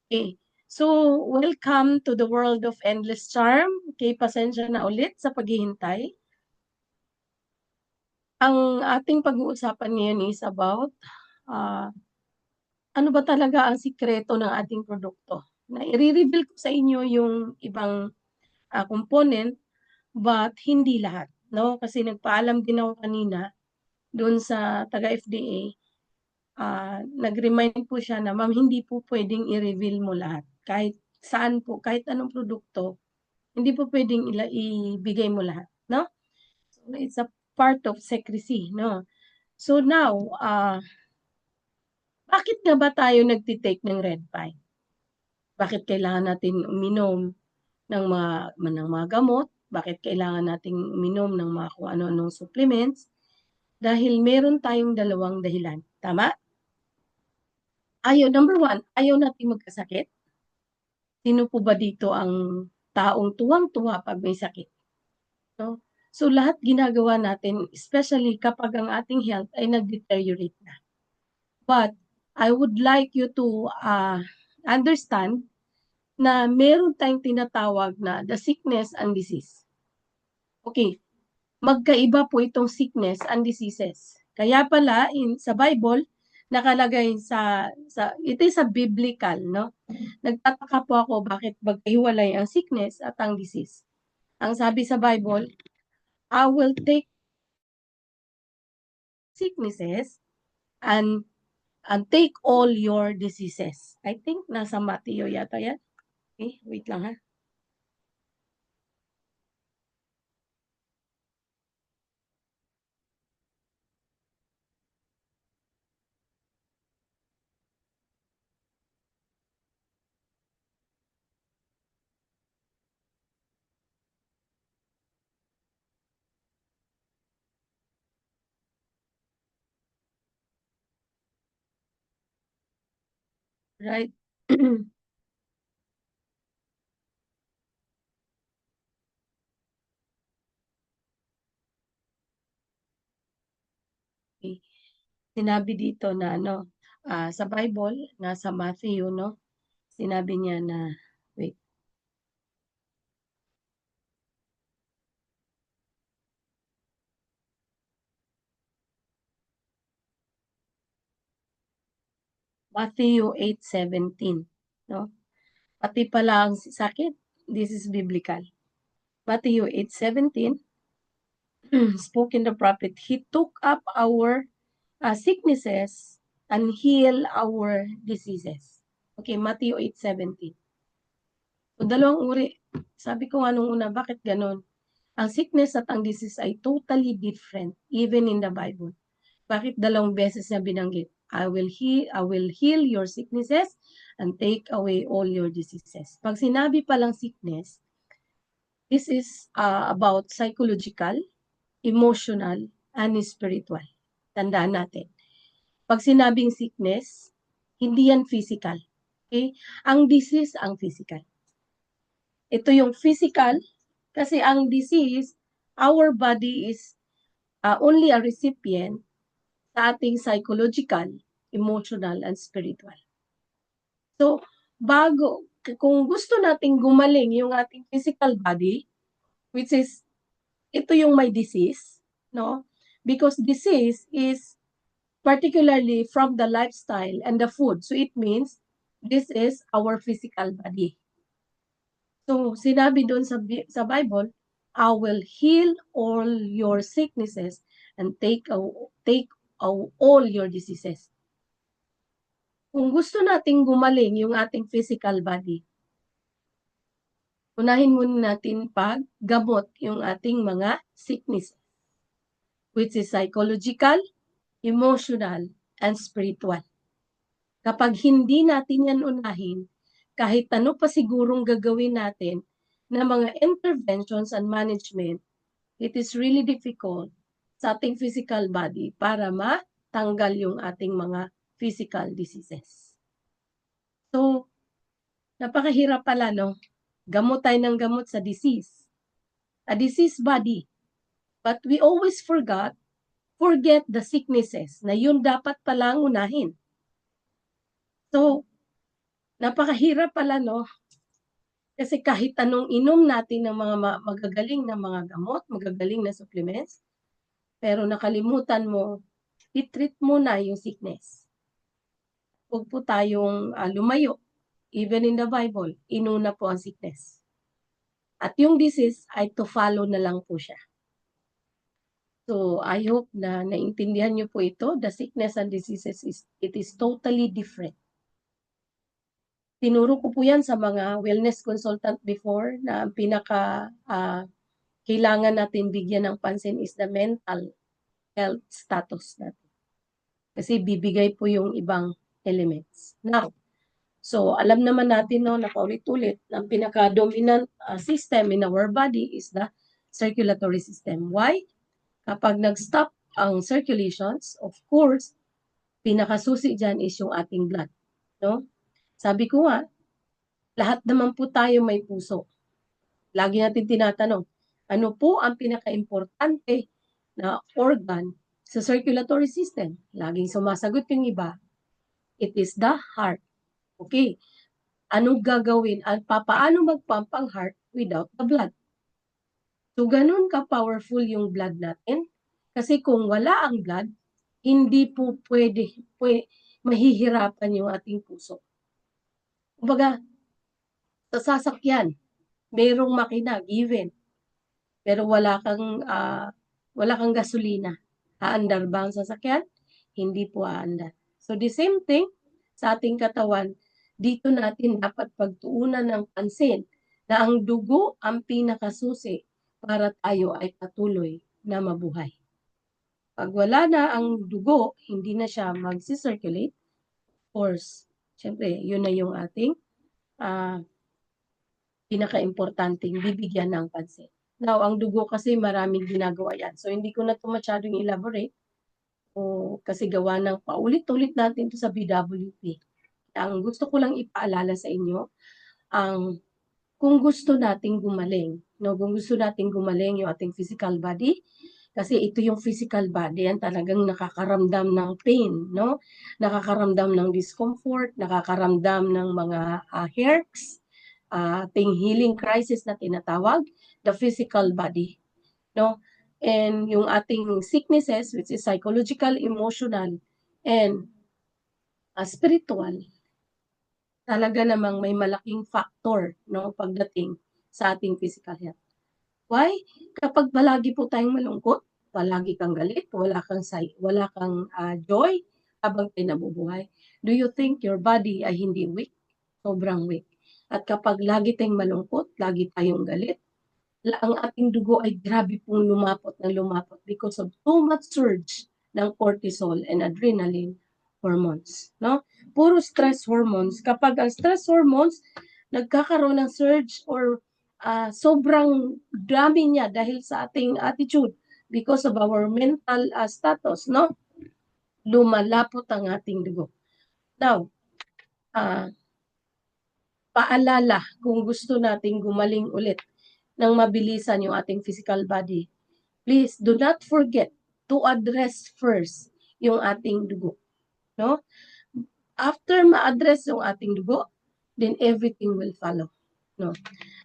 Okay. So, welcome to the world of endless charm. Okay, pasensya na ulit sa paghihintay. Ang ating pag-uusapan ngayon is about ah, ano ba talaga ang sikreto ng ating produkto. Na i-reveal ko sa inyo yung ibang component but hindi lahat, no? Kasi nagpaalam din ako kanina doon sa taga-FDA. Nag-remind po siya na, "Ma'am, hindi po puwedeng i-reveal mo lahat. Kahit saan po, kahit anong produkto, hindi po puwedeng ibigay mo lahat," 'no? So, it's a part of secrecy, 'no? So now, bakit nga ba tayo nagte-take ng red pie? Bakit kailangan natin uminom ng mga gamot? Bakit kailangan nating uminom ng mga kung ano-anong supplements? Dahil meron tayong dalawang dahilan, tama? Number one, ayaw nating magkasakit. Sino po ba dito ang taong tuwang-tuwa 'pag may sakit, 'no? So, lahat ginagawa natin especially kapag ang ating health ay nag-deteriorate na. But I would like you to, understand na meron tayong tinatawag na the sickness and disease. Okay, magkaiba po itong sickness and diseases. Kaya pala sa Bible nakalagay sa it is a biblical, 'no? Nagtataka po ako bakit magkahiwalay ang sickness at ang disease. Ang sabi sa Bible, "I will take sicknesses and take all your diseases." I think nasa Mateo yata 'yan. Okay, wait lang ha. Right? Okay. Sinabi dito na ano, sa Bible, nasa Matthew 'no, sinabi niya na wait, Matthew 8:17 'no? Pati pala ang sakit, this is biblical. Matthew 8:17 spoke in the prophet, "He took up our sicknesses and heal our diseases." Okay, Matthew 8:17. So, dalawang uri. Sabi ko nga nung una, bakit gano'n? Ang sickness at ang disease ay totally different even in the Bible. Bakit dalawang beses niya binanggit? I will heal your sicknesses and take away all your diseases. Pag sinabi palang sickness, this is about psychological, emotional, and spiritual. Tandaan natin. Pag sinabing sickness, hindi yan physical. Okay? Ang disease ang physical. Ito yung physical kasi ang disease, our body is only a recipient sa ating psychological, emotional, and spiritual. So, kung gusto nating gumaling yung ating physical body, which is, ito yung may disease, no? Because disease is particularly from the lifestyle and the food. So, it means this is our physical body. So, sinabi doon sa Bible, I will heal all your sicknesses and take all your diseases. Kung gusto nating gumaling yung ating physical body, unahin muna natin paggamot yung ating mga sickness, which is psychological, emotional, and spiritual. Kapag hindi natin yan unahin, kahit ano pa sigurong gagawin natin na mga interventions and management, it is really difficult sa ating physical body para matanggal yung ating mga physical diseases. So, napakahirap pala, no? Gamot tayo ng gamot sa disease. A disease body. But we always forget the sicknesses na yun dapat palang unahin. So, Napakahirap pala, no? Kasi kahit anong inom natin ng mga magagaling na mga gamot, magagaling na supplements, pero nakalimutan mo, i-treat mo na yung sickness. Huwag po tayong lumayo. Even in the Bible, inuna po ang sickness. At yung disease ay to follow na lang po siya. So, I hope na naintindihan niyo po ito. The sickness and diseases, it is totally different. Tinuro ko po yan sa mga wellness consultant before na ang pinaka kailangan natin bigyan ng pansin is the mental health status natin. Kasi bibigay po yung ibang elements. Now, so alam naman natin no, na paulit-ulit, ang pinaka-dominant system in our body is the circulatory system. Why? Kapag nag-stop ang circulations, of course, pinakasusi dyan is yung ating blood. No? Sabi ko nga, lahat naman po tayo may puso. Lagi natin tinatanong, ano po ang pinaka-importante na organ sa circulatory system? Laging sumasagot yung iba, it is the heart. Okay, anong gagawin at paano mag-pump ang heart without the blood? So, ganun ka-powerful yung blood natin. Kasi kung wala ang blood, hindi po pwede mahihirapan yung ating puso. Kumbaga, sa sasakyan, mayroong makina, given, pero wala kang gasolina. Aandar ba ang sasakyan? Hindi po aandar. So the same thing sa ating katawan, dito natin dapat pagtuunan ng pansin na ang dugo ang pinakasusi para tayo ay patuloy na mabuhay. Pag wala na ang dugo, hindi na siya mag-circulate. Of course, syempre, yun na yung ating pinaka-importanting bibigyan ng pansin. Now, ang dugo kasi maraming ginagawa yan. So, hindi ko na ito masyadong elaborate kasi gawa ng paulit-ulit natin ito sa BWP. Ang gusto ko lang ipaalala sa inyo, kung gusto nating gumaling, no? Kung gusto nating gumaling yung ating physical body, kasi ito yung physical body, yan talagang nakakaramdam ng pain, no? Nakakaramdam ng discomfort, nakakaramdam ng mga herpes, ating healing crisis na tinatawag, the physical body, no? And yung ating sicknesses, which is psychological, emotional, and spiritual, talaga namang may malaking factor, no, pagdating sa ating physical health. Why? Kapag palagi po tayong malungkot, palagi kang galit, wala kang joy habang tayo nabubuhay, do you think your body ay hindi weak? Sobrang weak. At kapag lagi tayong malungkot, lagi tayong galit, ang ating dugo ay grabe pong lumapot because of too much surge ng cortisol and adrenaline hormones, no? Puro stress hormones. Kapag ang stress hormones nagkakaroon ng surge or sobrang dami niya dahil sa ating attitude because of our mental status, no? Lumalapot ang ating dugo. Now, paalala kung gusto nating gumaling ulit ng mabilisan yung ating physical body, please do not forget to address first yung ating dugo. No? After ma-address yung ating dugo, then everything will follow. No?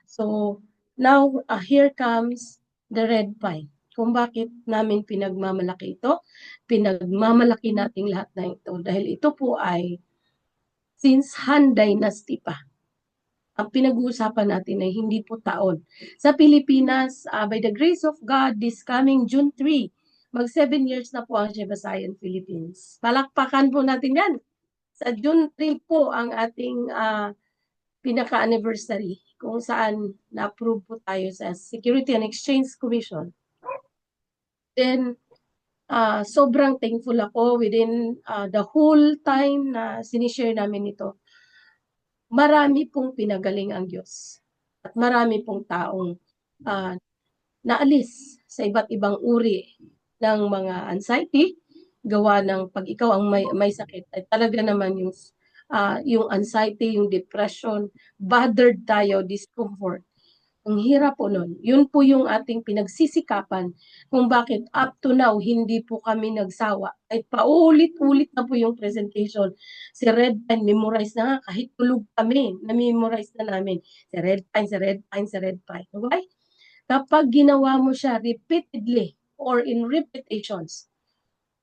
So, now, here comes the red pine. Kung bakit namin pinagmamalaki ito, pinagmamalaki nating lahat na ito. Dahil ito po ay since Han Dynasty pa. Ang pinag-uusapan natin ay hindi po taon. Sa Pilipinas, by the grace of God, this coming June 3, mag 7 years na po ang Shebasayan Philippines. Palakpakan po natin yan. Sa June 3 po ang ating pinaka-anniversary kung saan na-approve po tayo sa Security and Exchange Commission. Then, sobrang thankful ako within the whole time na sinishare namin ito. Marami pong pinagaling ang Diyos. At marami pong taong naalis sa iba't ibang uri ng mga anxiety, gawa ng pag ikaw ang may sakit, ay talaga naman yung anxiety, yung depression, bothered tayo, discomfort. Ang hirap po nun. Yun po yung ating pinagsisikapan kung bakit up to now hindi po kami nagsawa. Kahit paulit-ulit na po yung presentation. Si Red Pine, memorize na nga. Kahit tulog kami, na-memorize na namin. Si Red Pine, si Red Pine, si Red Pine. Okay? Kapag ginawa mo siya repeatedly or in repetitions,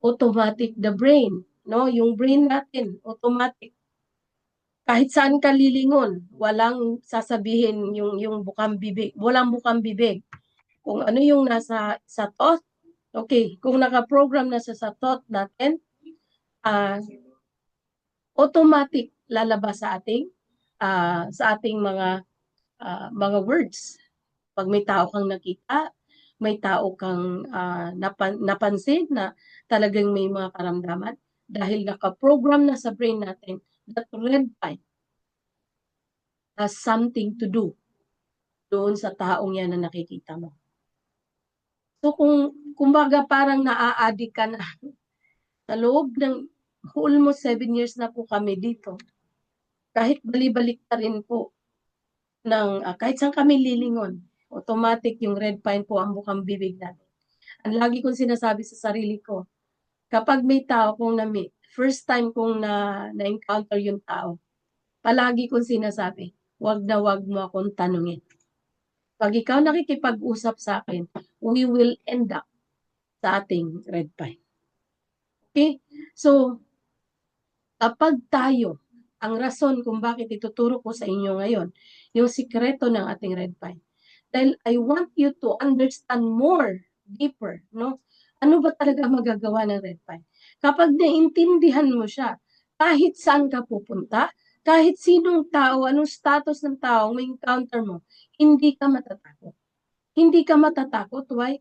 automatic the brain, no? Yung brain natin, automatic kahit saan ka lilingon, walang sasabihin yung bukang bibig, walang bukang bibig. Kung ano yung nasa sa thought, okay, kung naka-program na sa thought natin, uh, automatic lalabas sa ating mga words. Pag may tao kang nakita, may tao kang napansin na talagang may mga karamdaman, dahil naka-program na sa brain natin that red pine has something to do doon sa taong yan na nakikita mo. So kumbaga parang naa-addict ka na sa loob ng almost 7 years na po kami dito. Kahit bali-balik pa rin po ng kahit saan kami lilingon, automatic yung red pine po ang bukang bibig natin. Ang lagi kong sinasabi sa sarili ko, kapag may tao kong na-meet, first time kong na-encounter yung tao, palagi kong sinasabi, wag na wag mo akong tanungin. Pag ikaw nakikipag-usap sa akin, we will end up sa ating red pine. Okay? So, kapag tayo, ang rason kung bakit ituturo ko sa inyo ngayon, yung sikreto ng ating red pine. Dahil I want you to understand more, deeper, no? Ano ba talaga magagawa ng red pine? Kapag naintindihan mo siya, kahit saan ka pupunta, kahit sinong tao, anong status ng tao may encounter mo, hindi ka matatakot. Hindi ka matatakot. Why?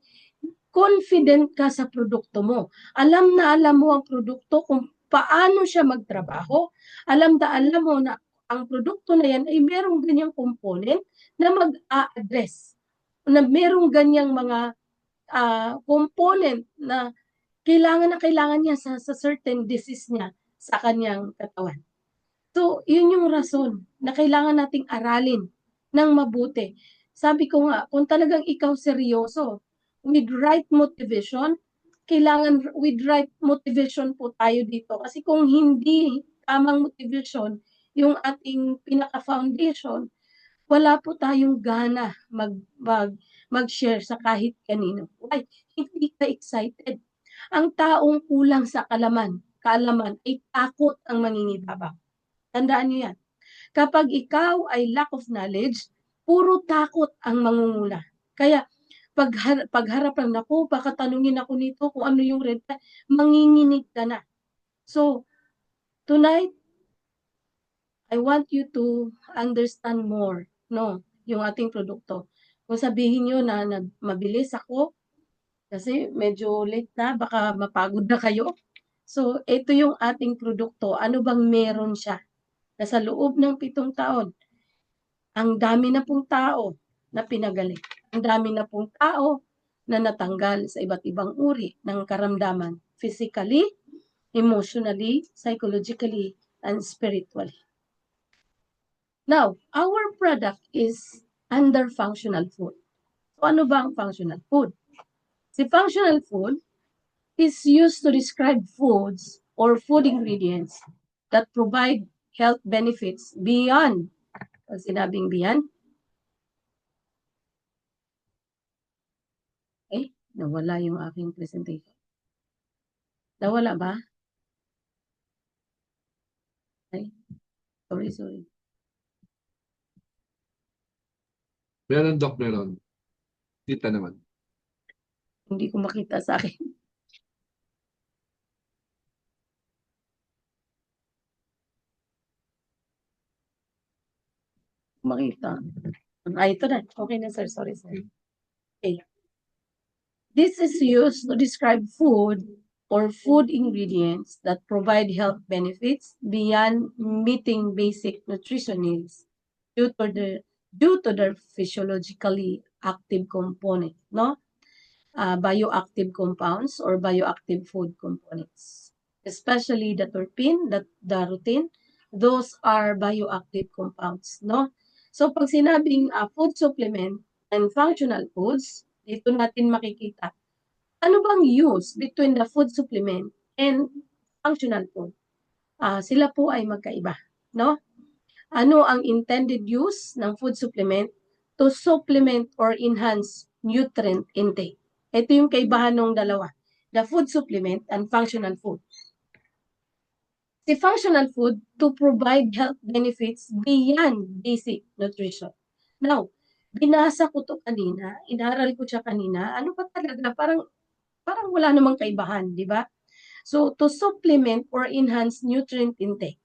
Confident ka sa produkto mo. Alam na alam mo ang produkto kung paano siya magtrabaho. Alam mo na ang produkto na yan ay merong ganyang component na mag-a-address. Na merong ganyang mga component na kailangan niya sa certain disease niya sa kanyang katawan. So, yun yung rason na kailangan nating aralin ng mabuti. Sabi ko nga, kung talagang ikaw seryoso, with right motivation, kailangan with right motivation po tayo dito. Kasi kung hindi tamang motivation, yung ating pinaka-foundation, wala po tayong gana mag-share sa kahit kanino. Why? Hindi ka excited. Ang taong kulang sa kaalaman ay takot ang mangingibabaw. Tandaan niyo yan. Kapag ikaw ay lack of knowledge, puro takot ang mangunguna. Kaya, pagharap lang, naku, baka tanungin ako nito kung ano yung red flag, manginginig ka na. So, tonight, I want you to understand more, no, yung ating produkto. Kung sabihin nyo na mabilis ako, kasi medyo late na, baka mapagod na kayo. So, ito yung ating produkto. Ano bang meron siya? Na sa loob ng 7 taon, ang dami na pong tao na pinagaling. Ang dami na pong tao na natanggal sa iba't ibang uri ng karamdaman. Physically, emotionally, psychologically, and spiritually. Now, our product is under functional food. So, ano ba ang functional food? Si functional food is used to describe foods or food ingredients that provide health benefits beyond. Pag sinabing beyond, nawala yung aking presentation. Nawala ba? Ay, sorry. Meron, Doc, meron. Kita naman. Hindi ko makita sa akin. Makita. Ito na. Okay na, sir. Sorry. Okay. This is used to describe food or food ingredients that provide health benefits beyond meeting basic nutrition needs due to their physiologically active component, no? Bioactive compounds or bioactive food components, especially the terpene, the rutin, those are bioactive compounds, no? So pag sinabing food supplement, and functional foods, dito natin makikita ano bang use between the food supplement and functional food. Sila po ay magkaiba, no? Ano ang intended use ng food supplement? To supplement or enhance nutrient intake. Ito yung kaibahan ng dalawa, the food supplement and functional food. Si functional food to provide health benefits beyond basic nutrition. Now, binasa ko to kanina, inaral ko siya kanina, ano pa talaga, parang wala namang kaibahan, di ba? So, to supplement or enhance nutrient intake.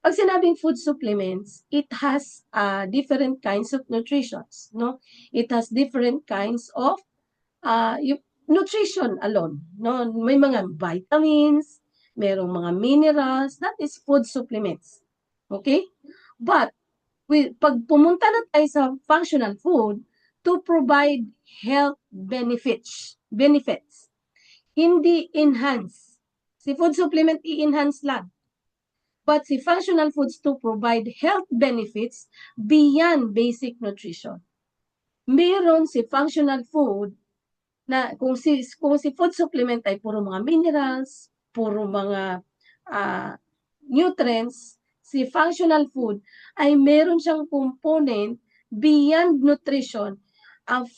Pag sinabing food supplements, it has different kinds of nutritions, no? It has different kinds of yung nutrition alone, no? May mga vitamins, merong mga minerals, that is food supplements. Okay? But pag pumunta na tayo sa functional food, to provide health benefits. Hindi enhance. Si food supplement, i-enhance lang. But si functional foods to provide health benefits beyond basic nutrition. Meron si functional food na kung si food supplement ay puro mga minerals, puro mga nutrients, si functional food ay meron siyang component beyond nutrition.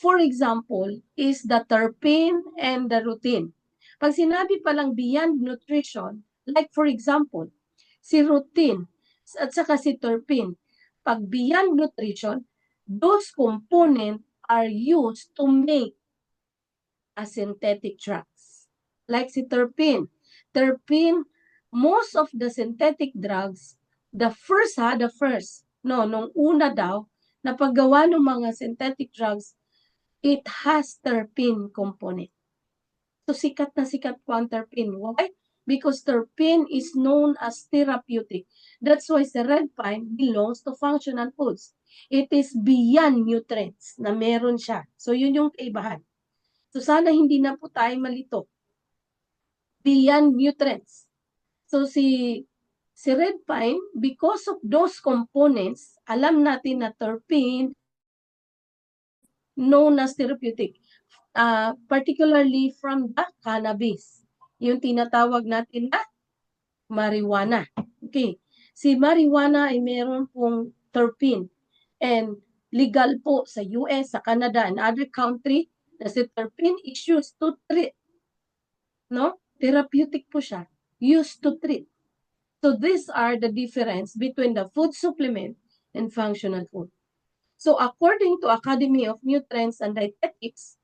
For example, is the terpene and the rutin. Pag sinabi palang beyond nutrition, like for example, si rutin at saka si terpene, pag beyond nutrition, those components are used to make a synthetic drugs. Like si terpene. Terpene, most of the synthetic drugs, the first, nung una daw, na paggawa ng mga synthetic drugs, it has terpene component. So, sikat na sikat po ang terpene. Why? Because terpene is known as therapeutic. That's why the red pine belongs to functional foods. It is beyond nutrients na meron siya. So, yun yung kaibahan. So, sana hindi na po tayo malito. Beyond nutrients. So, si red pine, because of those components, alam natin na terpene known as therapeutic. Particularly from the cannabis. Yung tinatawag natin na marijuana. Okay. Si marijuana ay meron pong terpene. And legal po sa US, sa Canada, and other country na si terpene is used to treat. No? Therapeutic po siya. Used to treat. So these are the difference between the food supplement and functional food. So according to Academy of Nutrients and Dietetics,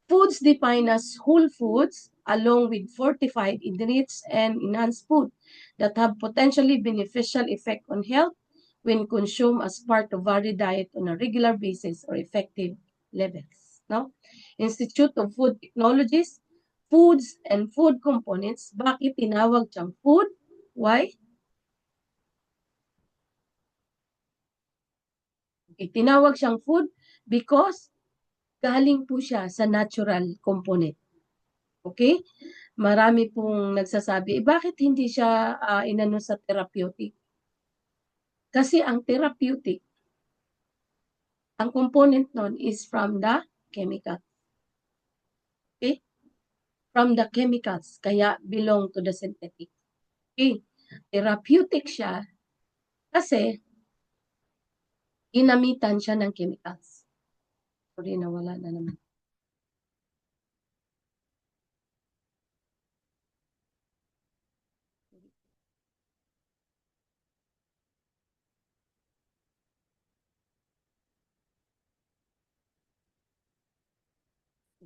foods defined as whole foods along with fortified, enriched, and enhanced food that have potentially beneficial effect on health when consumed as part of varied diet on a regular basis or effective levels. No? Institute of Food Technologies, Foods and Food Components. Bakit tinawag siyang food? Why? Okay, tinawag siyang food because galing po siya sa natural component. Okay? Marami pong nagsasabi, bakit hindi siya inano sa therapeutic? Kasi ang therapeutic, ang component nun is from the chemical. Okay? From the chemicals, kaya belong to the synthetic. Okay? Therapeutic siya kasi ginamitan siya ng chemicals. Sorry, nawala na naman.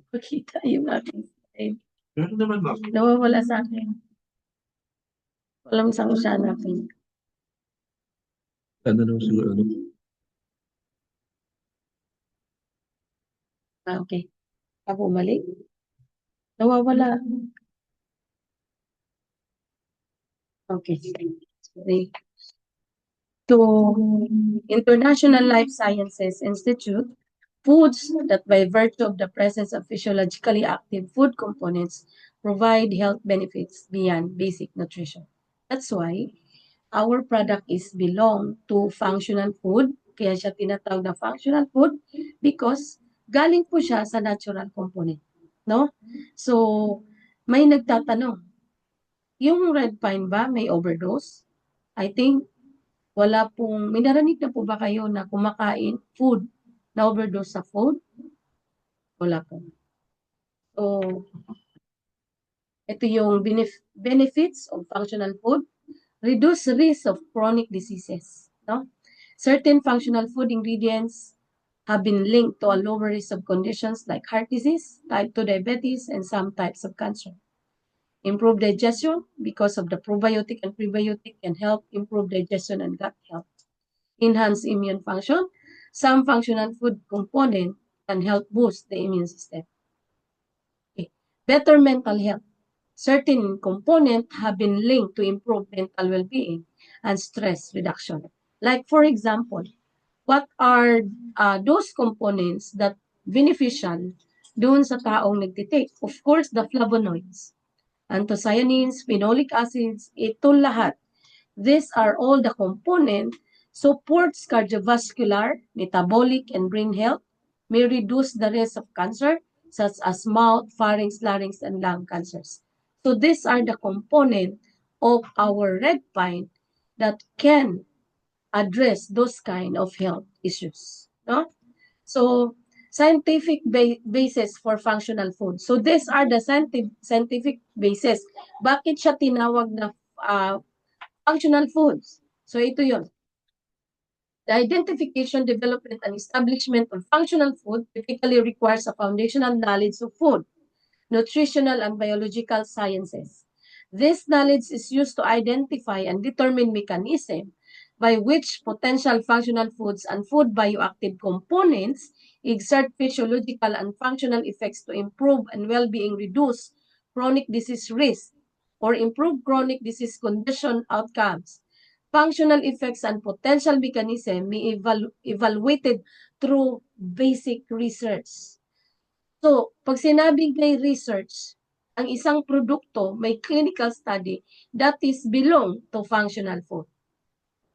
Pakita yung aking slide. Pero naman, ma'am. Nawawala sa akin. Walang saan siya natin. Ano naman siguro, ano? Okay. Ako mali. Nawawala. Okay. Sorry. To International Life Sciences Institute, foods that by virtue of the presence of physiologically active food components provide health benefits beyond basic nutrition. That's why our product is belong to functional food. Kaya siya tinatawag na functional food because galing po siya sa natural component, no? So, may nagtatanong, yung red pine ba may overdose? I think wala pong, may narinig na po ba kayo na kumakain food, na overdose sa food? Wala po. So, ito yung benefits of functional food. Reduce risk of chronic diseases. No? Certain functional food ingredients have been linked to a lower risk of conditions like heart disease, type 2 diabetes, and some types of cancer. Improve digestion because of the probiotic and prebiotic can help improve digestion and gut health. Enhance immune function. Some functional food component can help boost the immune system. Okay. Better mental health. Certain components have been linked to improve mental well-being and stress reduction. Like for example, what are those components that beneficial doon sa taong nagtitake? Of course, the flavonoids, anthocyanins, phenolic acids, ito lahat. These are all the components supports cardiovascular, metabolic, and brain health, may reduce the risk of cancer, such as mouth, pharynx, larynx, and lung cancers. So these are the components of our red pine that can address those kind of health issues. No? So, scientific basis for functional food. So, these are the scientific basis. Bakit siya tinawag na functional foods? So, ito yun. The identification, development, and establishment of functional food typically requires a foundational knowledge of food, nutritional, and biological sciences. This knowledge is used to identify and determine mechanism by which potential functional foods and food bioactive components exert physiological and functional effects to improve and well-being, reduce chronic disease risk, or improve chronic disease condition outcomes. Functional effects and potential mechanism may evaluated through basic research. So, pag sinabing may research, ang isang produkto may clinical study that is belong to functional food.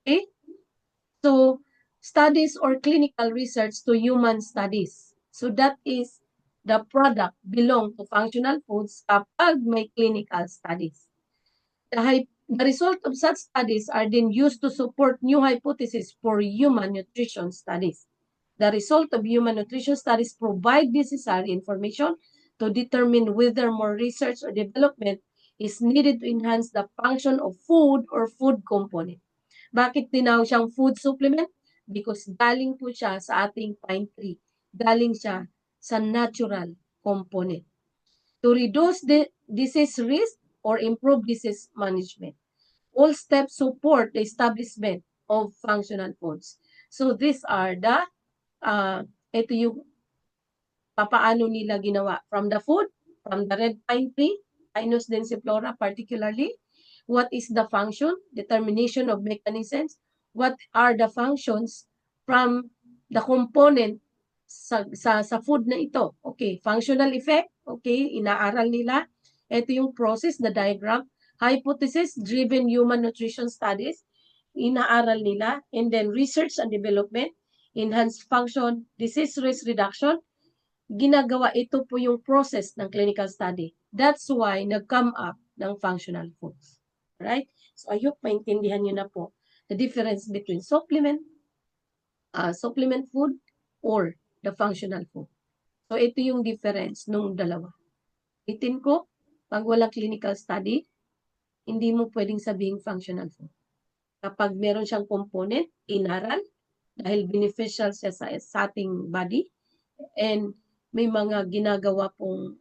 Okay? So, studies or clinical research to human studies. So, that is the product belong to functional foods kapag may clinical studies. The result of such studies are then used to support new hypotheses for human nutrition studies. The result of human nutrition studies provide necessary information to determine whether more research or development is needed to enhance the function of food or food component. Bakit tinawag siyang food supplement? Because galing po siya sa ating pine tree. Galing siya sa natural component. To reduce the disease risk or improve disease management. All steps support the establishment of functional foods. So these are the, ito yung papaano nila ginawa. From the food, from the red pine tree, Pinus densiflora particularly, what is the function, determination of mechanisms, what are the functions from the component sa food na ito. Okay, functional effect, okay, inaaral nila. Ito yung process, the diagram. Hypothesis-driven human nutrition studies, inaaral nila. And then research and development, enhanced function, disease risk reduction, ginagawa ito po yung process ng clinical study. That's why nag-come up ng functional foods. Right? So I hope maintindihan nyo na po the difference between supplement food or the functional food. So ito yung difference nung dalawa. Itin ko, pag walang clinical study, hindi mo pwedeng sabihing functional food. Kapag meron siyang component, inaral, dahil beneficial siya sa ating body, and may mga ginagawa pong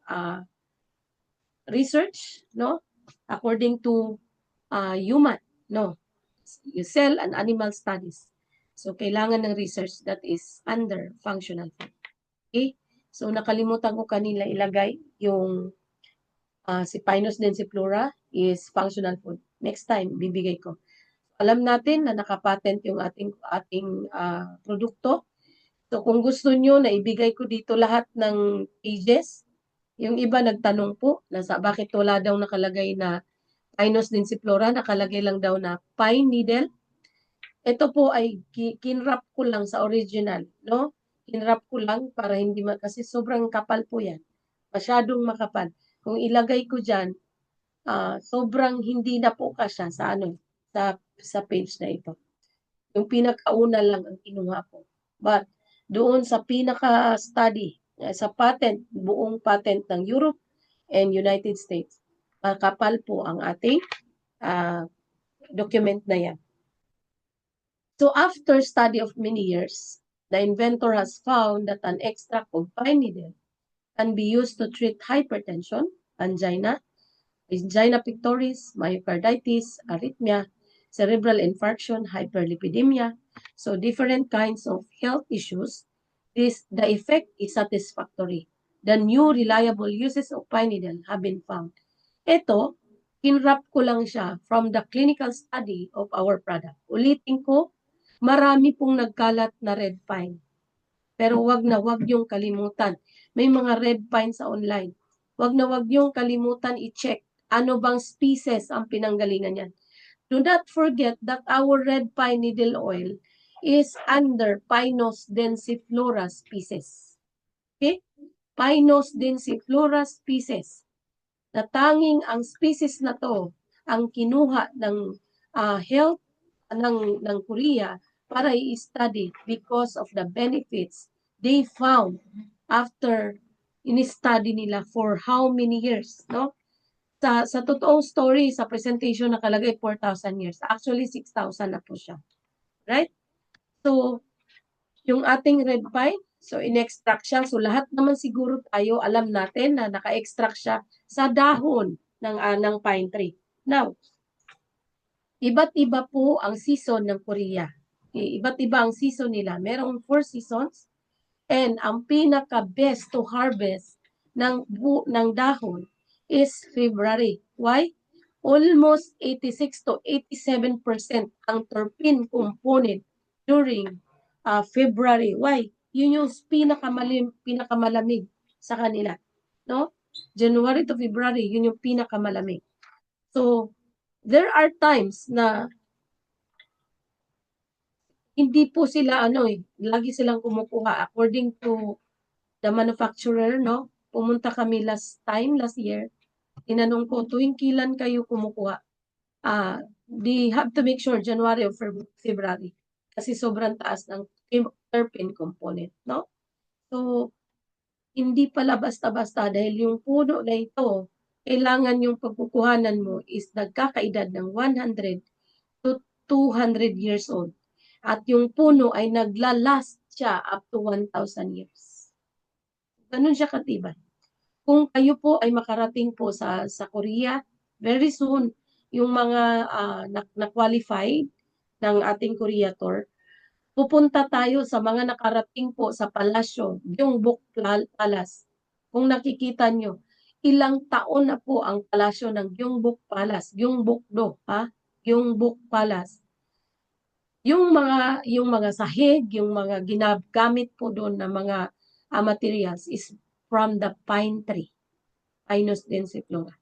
research, no? According to human, no? Cell and animal studies. So, kailangan ng research that is under functional food. Okay? So, nakalimutan ko kanila ilagay yung si Pinus densiflora is functional food. Next time, bibigay ko. Alam natin na nakapatent yung ating produkto. So, kung gusto nyo na ibigay ko dito lahat ng pages, yung iba nagtanong po, bakit wala daw nakalagay na Pinus densiflora, nakalagay lang daw na pine needle. Ito po ay kinrap ko lang sa original, no? kinrap ko lang para hindi kasi sobrang kapal po yan. Masyadong makapal. Kung ilagay ko dyan, sobrang hindi na po kasya sa sa page na ito. Yung pinakauna lang ang kinuha ko. But doon sa pinaka-study, sa patent, buong patent ng Europe and United States, makapal po ang ating document na yan. So after study of many years, the inventor has found that an extract of pine needle can be used to treat hypertension, angina pectoris, myocarditis, arrhythmia, cerebral infarction, hyperlipidemia. So different kinds of health issues. The effect is satisfactory. The new reliable uses of pine needle have been found. Ito, kinrap ko lang siya from the clinical study of our product. Ulitin ko, marami pong nagkalat na red pine. Pero wag yung kalimutan. May mga red pine sa online. Wag yung kalimutan i-check ano bang species ang pinanggalingan niyan. Do not forget that our red pine needle oil is under Pinus densiflora species. Okay? Pinus densiflora species. Na tanging ang species na to ang kinuha ng health ng Korea para i-study because of the benefits they found after in-study nila for how many years, no? Sa totoong story, sa presentation nakalagay 4,000 years. Actually, 6,000 na po siya. Right? So, yung ating red pine, so in-extract siya. So, lahat naman siguro tayo alam natin na naka-extract siya sa dahon ng pine tree. Now, iba't iba po ang season ng Korea. Iba't iba ang season nila. Merong 4 seasons. And ang pinaka-best to harvest ng dahon is February. Why? Almost 86 to 87% ang terpene component during February. Why? Yun yung pinakamalamig sa kanila. No? January to February, yun yung pinakamalamig. So, there are times na hindi po sila lagi silang kumukuha according to the manufacturer, no? Pumunta kami last year. Tinanong ko, tuwing kailan kayo kumukuha? They have to make sure January or February kasi sobrang taas ng terpene component, no? So, hindi pala basta-basta dahil yung puno na ito, kailangan yung pagkukuhanan mo is nagkakaedad ng 100 to 200 years old. At yung puno ay naglalast siya up to 1,000 years. Ganun siya katibay. Kung kayo po ay makarating po sa Korea, very soon, yung mga na-qualified ng ating Korea tour, pupunta tayo sa mga nakarating po sa palasyo, Gyeongbok Palace. Kung nakikita nyo, ilang taon na po ang palasyo ng Gyeongbok Palace, Gyeongbokdo, Gyeongbok Palace. Yung mga sahig, yung mga ginagamit po doon na mga materials is from the pine tree, Pinus densiflora.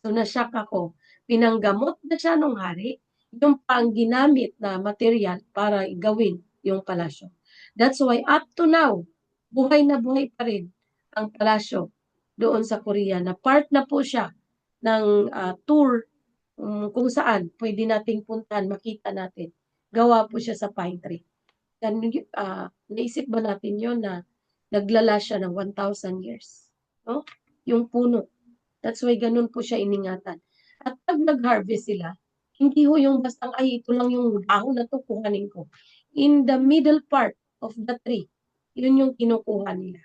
So nasyak ako, pinanggamot na siya nung hari, yung pang ginamit na material para gawin yung palasyo. That's why up to now, buhay na buhay pa rin ang palasyo doon sa Korea na part na po siya ng tour kung saan pwede nating puntahan, makita natin. Gawa po siya sa pine tree. Naisip ba natin yon na naglala siya ng 1,000 years? No? Yung puno. That's why ganun po siya iningatan. At pag nag-harvest sila, hindi ho yung bastang, ay, ito lang yung dahon na to, kuhanin ko. In the middle part of the tree, yun yung kinukuha nila.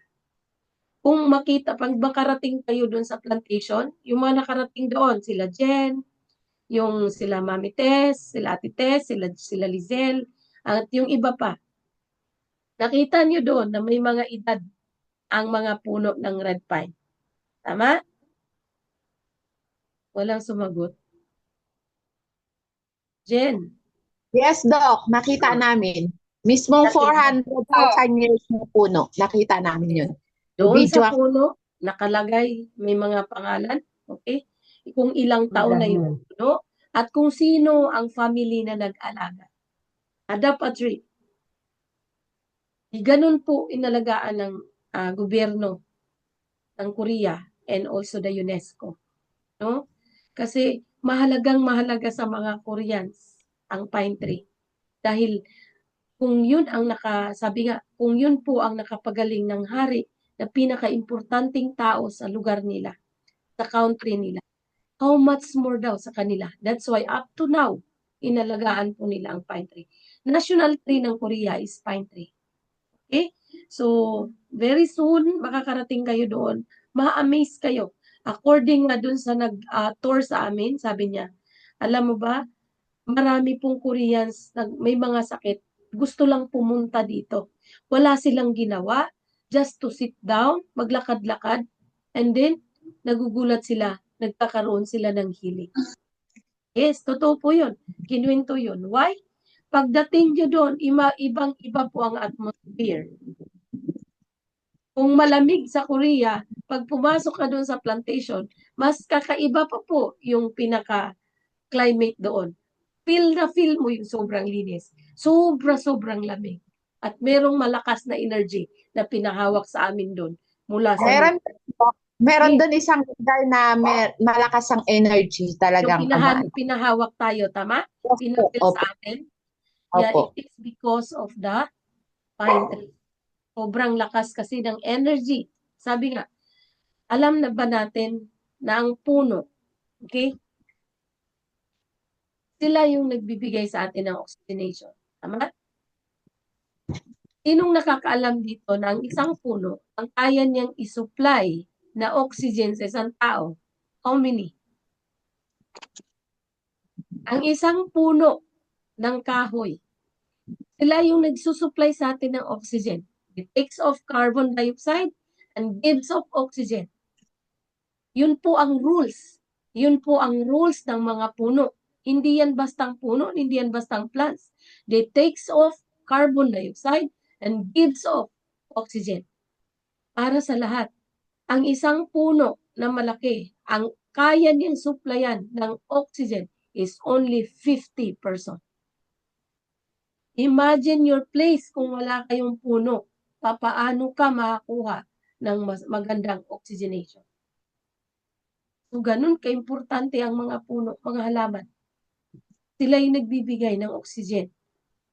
Kung makita, pag makarating kayo doon sa plantation, yung mga nakarating doon, sila Jen, yung sila Mami Tess, sila Ate Tess, sila Lizelle, at yung iba pa. Nakita nyo doon na may mga edad ang mga puno ng red pine. Tama? Walang sumagot. Jen. Yes, Doc. Nakita namin. Mismong 400,000 years na puno. Nakita namin yun. Doon sa puno, nakalagay, may mga pangalan. Okay? Kung ilang taon na yung puno at kung sino ang family na nag-alaga. Adapt a tree. Ganun po inalagaan ng gobyerno ng Korea and also the UNESCO, no? Kasi mahalagang-mahalaga sa mga Koreans ang pine tree dahil kung yun ang sabi nga, kung yun po ang nakapagaling ng hari na pinakaimportanteng tao sa lugar nila, sa country nila, how much more daw sa kanila. That's why up to now, inalagaan po nila ang pine tree. National tree ng Korea is pine tree. Okay? So, very soon, makakarating kayo doon. Ma-amaze kayo. According nga doon sa nag-tour sa amin, sabi niya, alam mo ba, marami pong Koreans may mga sakit, gusto lang pumunta dito. Wala silang ginawa, just to sit down, maglakad-lakad, and then, nagugulat sila, nagkakaroon sila ng healing. Yes, totoo po yun. Kinuwento yun. Why? Pagdating nyo doon, ibang-iba po ang atmosphere. Kung malamig sa Korea, pag pumasok ka doon sa plantation, mas kakaiba pa po yung pinaka-climate doon. Feel na feel mo yung sobrang linis. Sobrang lamig. At merong malakas na energy na pinahawak sa amin doon mula sa Meron doon isang lugar na malakas ang energy yung talagang pinahawak tayo, tama? Opo, Pinapil opo. sa atin. Yeah, Opo. it is because of the pine tree. Sobrang lakas kasi ng energy. Sabi nga, alam na ba natin na ang puno, okay? Sila yung nagbibigay sa atin ng oxygenation. Tama? Sinong nakakaalam dito na ang isang puno, ang kaya niyang isupply na oxygen sa isang tao? How many? Ang isang puno ng kahoy, sila yung nagsusupply sa atin ng oxygen. It takes off carbon dioxide and gives off oxygen. Yun po ang rules. Yun po ang rules ng mga puno. Hindi yan bastang puno, hindi yan bastang plants. They takes off carbon dioxide and gives off oxygen. Para sa lahat. Ang isang puno na malaki, ang kaya niyang supplyan ng oxygen is only 50%. Imagine your place kung wala kayong puno. Papaano ka makakuha ng magandang oxygenation? So, ganun ka-importante ang mga puno, mga halaman. Sila yung nagbibigay ng oxygen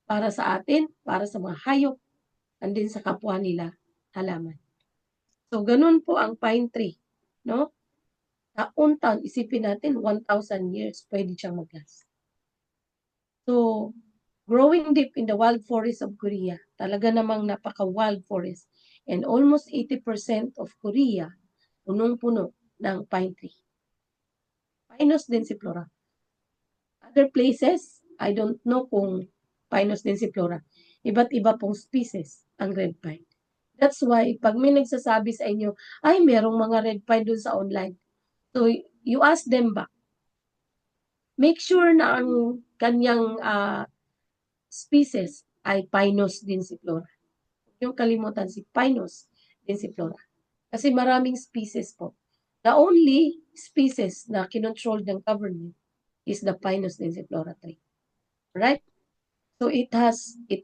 para sa atin, para sa mga hayop, and din sa kapwa nila halaman. So, ganun po ang pine tree. No? Taon-taon, isipin natin, 1,000 years, pwede siyang mag-last. So, growing deep in the wild forest of Korea, talaga namang napaka-wild forest. And almost 80% of Korea, punong-puno ng pine tree. Pinus densiflora. Other places, I don't know kung Pinus densiflora. Iba't iba pong species ang red pine. That's why, pag may nagsasabi sa inyo, ay, merong mga red pine dun sa online. So, you ask them back. Make sure na ang kanyang species ay Pinus densiflora. Yung kalimutan si Pinus densiflora. Kasi maraming species po. The only species na kinontrol ng government is the Pinus densiflora tree. Right? So it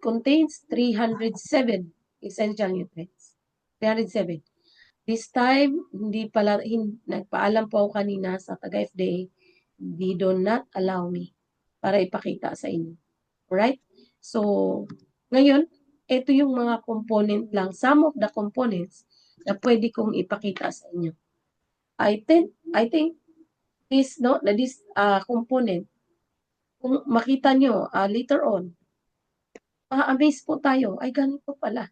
contains 307 essential nutrients. 307. This time, nagpaalam po ako kanina sa taga-FDA, they do not allow me para ipakita sa inyo. Alright? So, ngayon, ito yung mga component lang, some of the components na pwede kong ipakita sa inyo. I think this component, kung makita nyo later on, ma-amaze po tayo, ay ganito pala.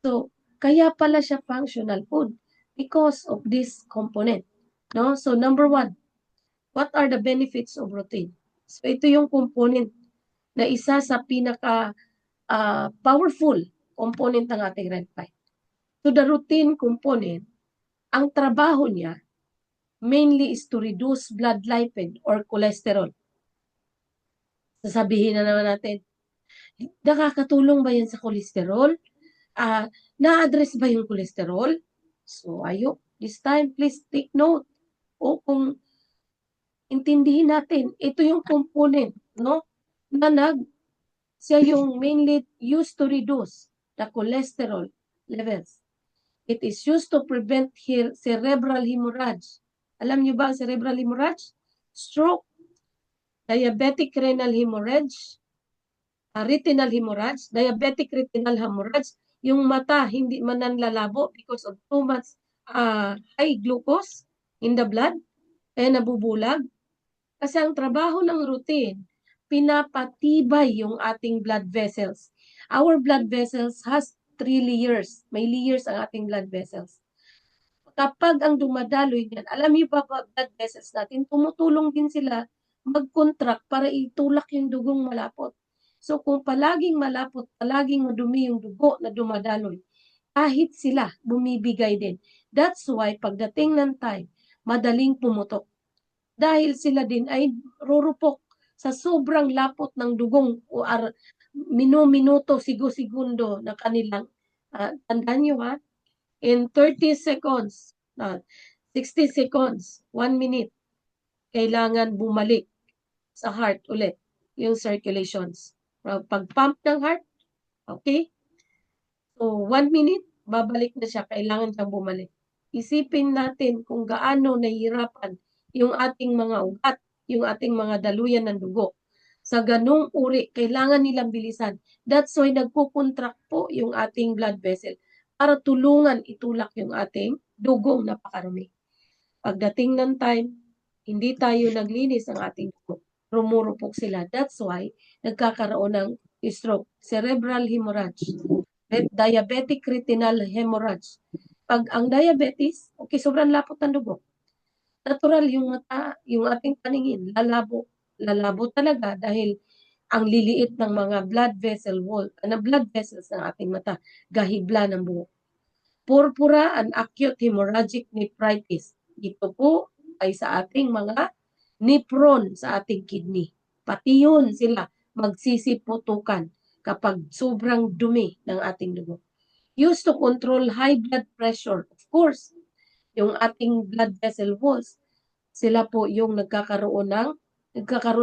So, kaya pala siya functional food because of this component. No? So, number 1, what are the benefits of routine? So, ito yung component na isa sa pinaka powerful component ng ating red pine. So, the routine component, ang trabaho niya mainly is to reduce blood lipid or cholesterol. Sasabihin na naman natin, nakakatulong ba yan sa cholesterol? Na-address ba yung cholesterol? So, this time, please take note. O kung intindihin natin, ito yung component, no? Na siya yung mainly used to reduce the cholesterol levels. It is used to prevent cerebral hemorrhage. Alam niyo ba ang cerebral hemorrhage? Stroke, diabetic renal hemorrhage, retinal hemorrhage, diabetic retinal hemorrhage, yung mata hindi man nanlalabo because of too much high glucose in the blood, kaya nabubulag. Kasi ang trabaho ng routine, pinapatibay yung ating blood vessels. Our blood vessels has 3 layers. May layers ang ating blood vessels. Kapag ang dumadaloy niyan, alam niyo ba blood vessels natin, tumutulong din sila mag-contract para itulak yung dugong malapot. So kung palaging malapot, palaging madumi yung dugo na dumadaloy, kahit sila bumibigay din. That's why pagdating ng time, madaling pumutok. Dahil sila din ay rurupok sa sobrang lapot ng dugong o minuto, segundo na kanilang, tandaan nyo ha, in 30 seconds, 60 seconds, 1 minute, kailangan bumalik sa heart ulit yung circulations. Pag-pump ng heart, okay? So, 1 minute, babalik na siya. Kailangan siyang bumalik. Isipin natin kung gaano nahihirapan yung ating mga ugat, yung ating mga daluyan ng dugo. Sa ganung uri, kailangan nilang bilisan. That's why nagkukontract po yung ating blood vessel para tulungan itulak yung ating dugong napakarami. Pagdating ng time, hindi tayo naglinis ng ating dugo. Rumurupok sila. That's why nagkakaroon ng stroke, cerebral hemorrhage, diabetic retinal hemorrhage. Pag ang diabetes, okay, sobrang lapot ng dugo. Natural yung mata, yung ating paningin, lalabo. Lalabo talaga dahil ang liliit ng mga blood vessels ng ating mata, gahibla ng buhok. Purpura and acute hemorrhagic nephritis. Ito po ay sa ating mga nephron sa ating kidney. Pati yun sila magsisiputukan kapag sobrang dumi ng ating dugo. Used to control high blood pressure. Of course, yung ating blood vessel walls, sila po yung nagkakaroon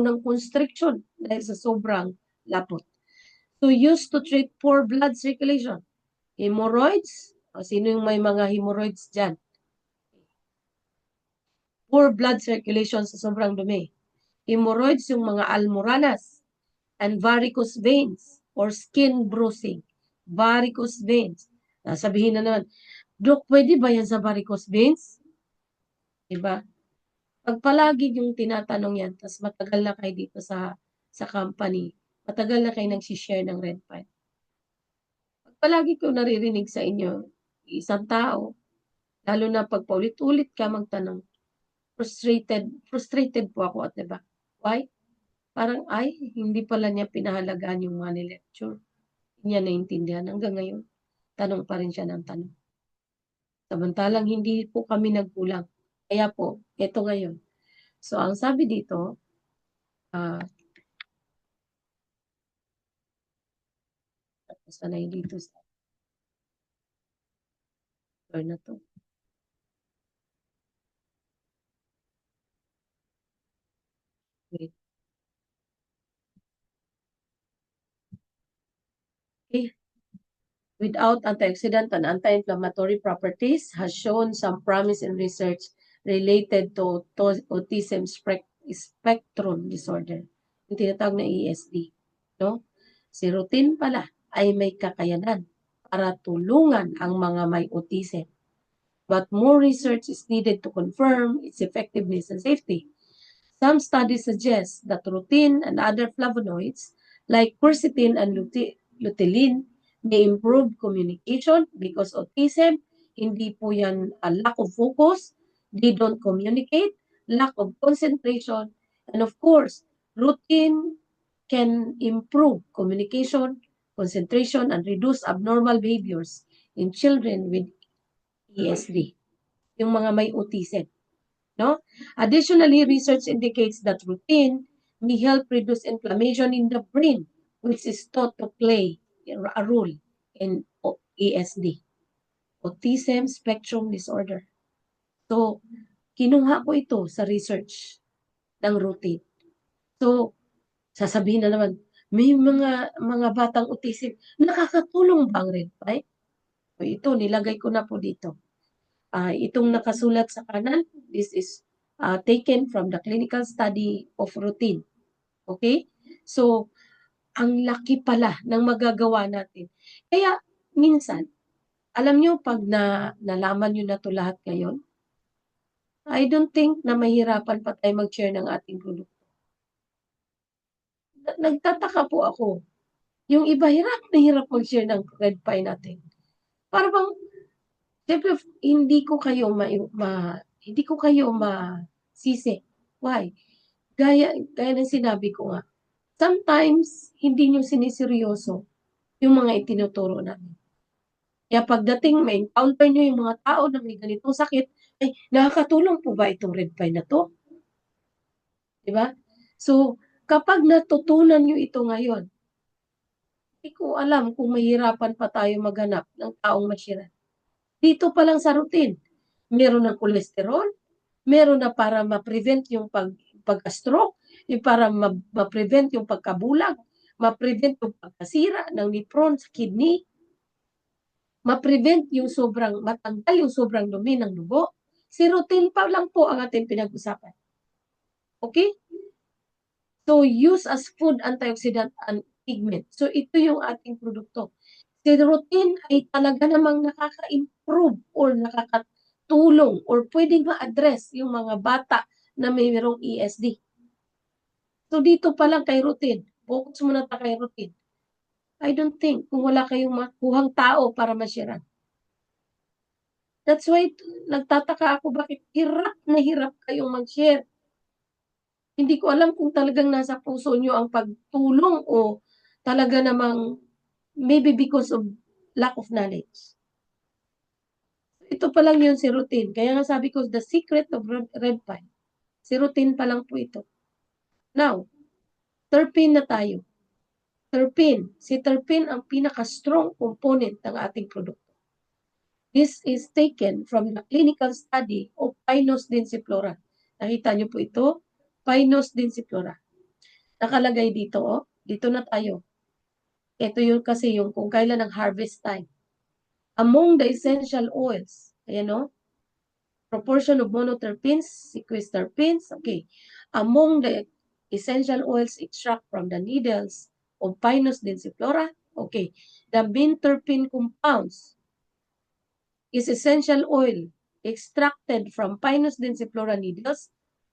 ng constriction dahil sa sobrang lapot. So, used to treat poor blood circulation. Hemorrhoids, sino yung may mga hemorrhoids dyan? Poor blood circulation sa sobrang dumi. Hemorrhoids yung mga almoranas and varicose veins or skin bruising. Varicose veins. Sabihin na naman, Dok, pwede ba yan sa varicose veins? Diba? Pag palagi yung tinatanong yan, tas matagal na kayo dito sa company, matagal na kayo nagsishare ng red pill. Pag palagi ko naririnig sa inyo, isang tao, lalo na pag paulit-ulit ka magtanong, frustrated po ako at diba? Why? Parang hindi pala niya pinahalagaan yung money lecture. Hindi niya naintindihan. Hanggang ngayon, tanong pa rin siya ng tanong. Samantalang hindi po kami nagkulang. Kaya po, ito ngayon. So, ang sabi dito, sanay dito sa na to. Wait. Okay. Without antioxidant and anti-inflammatory properties has shown some promise in research related to autism spectrum disorder. Yung tinatawag na ESD. No? Si routine pala ay may kakayanan para tulungan ang mga may autism. But more research is needed to confirm its effectiveness and safety. Some studies suggest that routine and other flavonoids like quercetin and lutein may improve communication because autism, hindi po yan lack of focus, they don't communicate, lack of concentration, and of course, routine can improve communication, concentration, and reduce abnormal behaviors in children with ESD, yung mga may autism. No? Additionally, research indicates that routine may help reduce inflammation in the brain, which is thought to play a role in ASD, Autism Spectrum Disorder. So, kinuha ko ito sa research ng routine. So, sasabihin na naman, May mga batang autism, nakakatulong ba ang Red Pine? O ito, nilagay ko na po dito. Itong nakasulat sa kanan, this is taken from the clinical study of routine. Okay? So, ang laki pala ng magagawa natin. Kaya, minsan, alam nyo, pag nalaman nyo na to lahat ngayon, I don't think na mahirapan pa tayo mag-share ng ating produkto. Nagtataka po ako. Yung iba hirap na hirap mag-share ng Red Pie natin. Para bang, siyempre, hindi ko kayo masisi. Why? Gaya ng sinabi ko nga, sometimes, hindi nyo siniseryoso yung mga itinuturo namin. Kaya pagdating, may encounter nyo yung mga tao na may ganitong sakit, ay, nakakatulong po ba itong Red Pie na to? Diba? So, kapag natutunan nyo ito ngayon, hindi ko alam kung mahirapan pa tayo maghanap ng taong masira. Dito pa lang sa routine, meron ng cholesterol, meron na para ma-prevent yung pagka-stroke, yung para ma-prevent yung pagkabulag, ma-prevent yung pagkasira ng nephron sa kidney, ma-prevent yung matanggal yung sobrang dumi ng dugo. Si routine pa lang po ang ating pinag-usapan. Okay? So, use as food antioxidant and pigment. So, ito yung ating produkto. Si routine ay talaga namang nakaka-improve or nakakatulong or pwedeng ma-address yung mga bata na mayroong ESD. So, dito pa lang kay routine. Focus muna ta kay routine. I don't think kung wala kayong makuhang tao para ma-share. That's why nagtataka ako bakit hirap na hirap kayong mag-share. Hindi ko alam kung talagang nasa puso nyo ang pagtulong o talaga namang maybe because of lack of knowledge. Ito pa lang yun si routine. Kaya nga sabi ko, the secret of Red Pine. Si routine pa lang po ito. Now, terpene na tayo. Terpene. Si terpene ang pinaka-strong component ng ating produkto. This is taken from the clinical study of Pinus densiflora. Nakita niyo po ito? Pinus densiflora. Nakalagay dito, oh. Dito na tayo. Ito yung kasi yung kung kailan ang harvest time. Among the essential oils, ayan o, proportion of monoterpenes, sequesterpenes, okay. Among the essential oils extract from the needles of Pinus densiflora, okay. The main terpene compounds is essential oil extracted from Pinus densiflora needles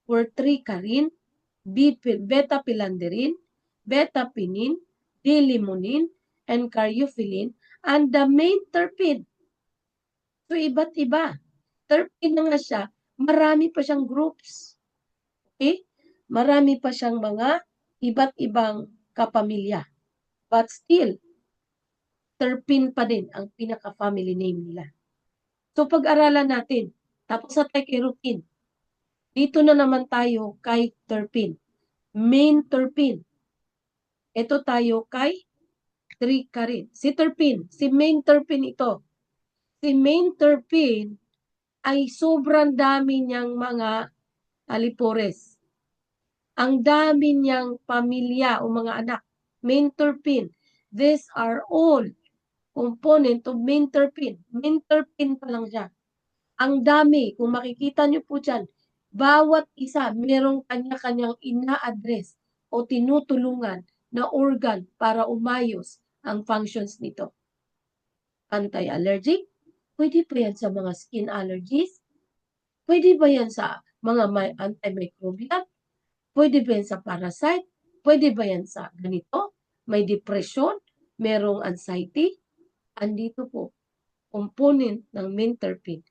were tricarin, beta-pilanderin, beta-pinin, D-limonene, and caryophyllene, and the main terpene. So, iba't iba. Terpene na nga siya, marami pa siyang groups. Okay? Marami pa siyang mga iba't ibang kapamilya. But still, terpene pa din ang pinaka-family name nila. So, pag-aralan natin, tapos na tayo kay routine. Dito na naman tayo kay terpene. Main terpene. Ito tayo kay tricarin. Si terpene, si main terpene ito. Si main terpene ay sobrang dami niyang mga alipores. Ang dami niyang pamilya o mga anak. Main terpene. These are all component of main terpene. Main terpene pa lang siya. Ang dami, kung makikita niyo po dyan, bawat isa merong kanya-kanyang ina-address o tinutulungan na organ para umayos ang functions nito. Anti-allergic, pwede pa yan sa mga skin allergies, pwede ba yan sa mga antimicrobial, pwede ba yan sa parasite, pwede ba yan sa ganito, may depression, merong anxiety, andito po, component ng main terpene.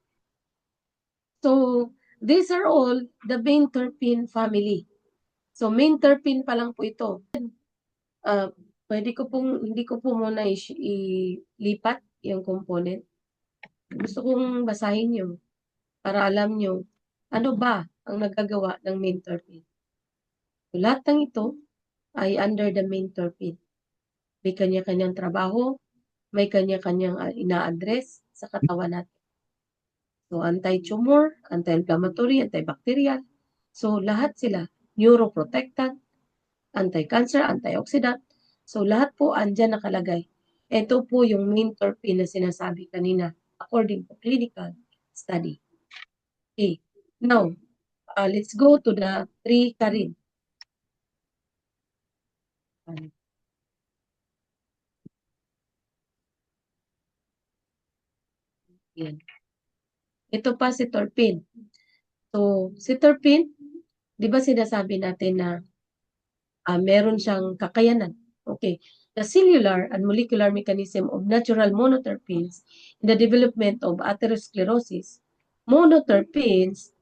So, these are all the main terpene family. So, main terpene pa lang po ito. Hindi ko po muna ilipat yung component. Gusto kong basahin nyo para alam nyo ano ba ang nagagawa ng main terpene. So, lahat ng ito ay under the main terpene. May kanya-kanyang trabaho, may kanya-kanyang ina-address sa katawan natin. So, anti-tumor, anti-inflammatory, antibacterial. So, lahat sila, neuroprotectant, anti-cancer, antioxidant. So, lahat po andyan nakalagay. Ito po yung main terpene na sinasabi kanina according to clinical study. Okay. Now, let's go to the tricarin. Yan. Ito pa si terpene. So, si terpene, di ba sinasabi natin na meron siyang kakayanan. Okay. The cellular and molecular mechanism of natural monoterpenes in the development of atherosclerosis. Monoterpenes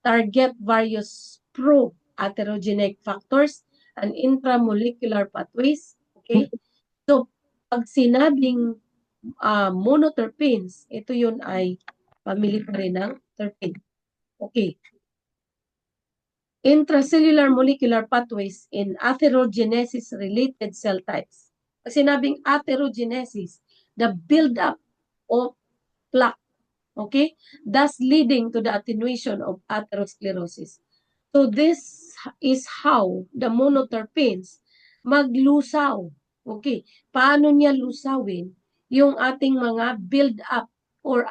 target various pro-atherogenic factors and intramolecular pathways. Okay? So, pag sinabing monoterpenes, ito yun ay family pa rin ng terpene. Okay. Intracellular molecular pathways in atherogenesis-related cell types. Pag sinabing atherogenesis, the build-up of plaque, okay? Thus leading to the attenuation of atherosclerosis. So this is how the monoterpenes maglusaw. Okay, paano niya lusawin yung ating mga build-up or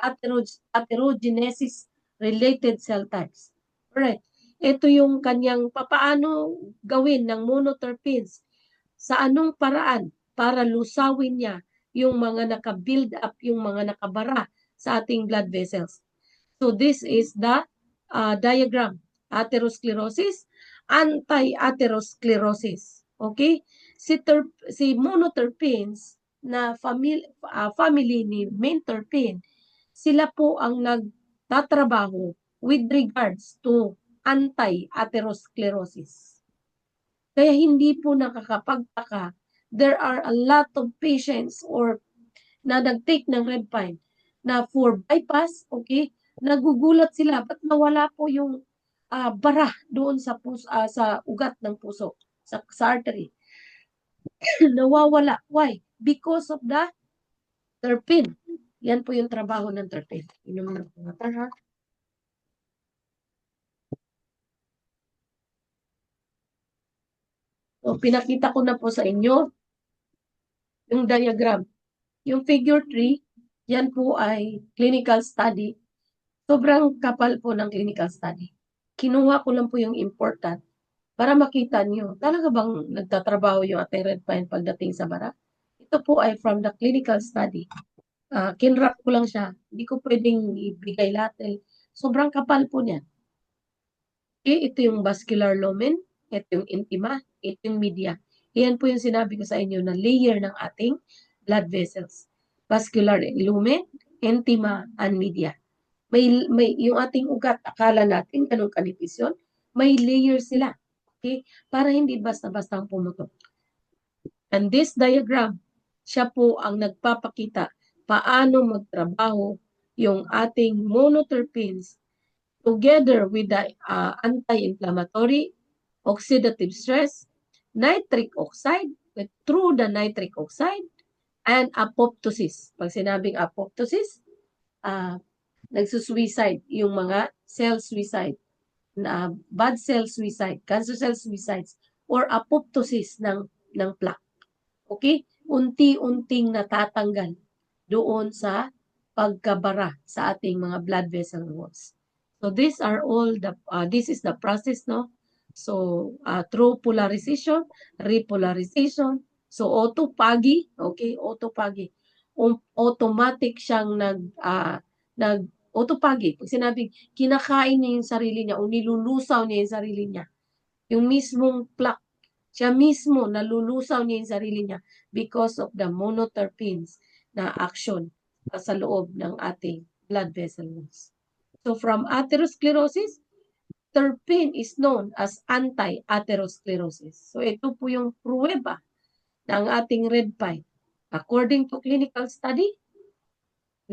atherogenesis-related cell types. Alright. Ito yung kanyang papaano gawin ng monoterpenes sa anong paraan para lusawin niya yung mga naka-build up, yung mga nakabara sa ating blood vessels. So this is the diagram. Atherosclerosis, anti-atherosclerosis. Okay? Si monoterpenes na family ni main terpene, sila po ang nagtatrabaho with regards to anti-atherosclerosis. Kaya hindi po nakakapagtaka. There are a lot of patients or na nag-take ng red pine na for bypass, okay, nagugulat sila, ba't nawala po yung bara doon sa sa ugat ng puso, sa artery. Nawawala. Why? Because of the terpene. Yan po yung trabaho ng terpene. Inom ng water, ha? So, pinakita ko na po sa inyo yung diagram. Yung figure 3, yan po ay clinical study. Sobrang kapal po ng clinical study. Kinuha ko lang po yung important para makita nyo, talaga bang nagtatrabaho yung ating red pine pagdating sa bara? Ito po ay from the clinical study. Kinrap ko lang siya. Hindi ko pwedeng ibigay lahat. Sobrang kapal po niya. Okay, ito yung vascular lumen, ito yung intima, ito yung media. Yan po yung sinabi ko sa inyo na layer ng ating blood vessels. Vascular lumen, intima, and media. May yung ating ugat, akala natin ganun kanipis yun, may layer sila. Okay? Para hindi basta-basta ang pumutok. And this diagram, siya po ang nagpapakita paano magtrabaho yung ating monoterpenes together with the anti-inflammatory, oxidative stress, nitric oxide, through the nitric oxide, and apoptosis. Pag sinabing apoptosis, nagsusuicide yung mga cell suicide, bad cell suicide, cancer cell suicides, or apoptosis ng plaque. Okay? Unti-unting natatanggal doon sa pagkabara sa ating mga blood vessel walls. So these are all this is the process, no? So through polarization, repolarization, so autophagy, okay, autophagy. Automatic siyang autophagy. Pag sinabing kinakain niya yung sarili niya o nilulusaw niya yung sarili niya, yung mismong plaque, siya mismo nalulusaw niya yung sarili niya because of the monoterpenes na action sa loob ng ating blood vessel walls. So from atherosclerosis, terpene is known as anti-atherosclerosis. So ito po yung pruweba ng ating red pine. According to clinical study,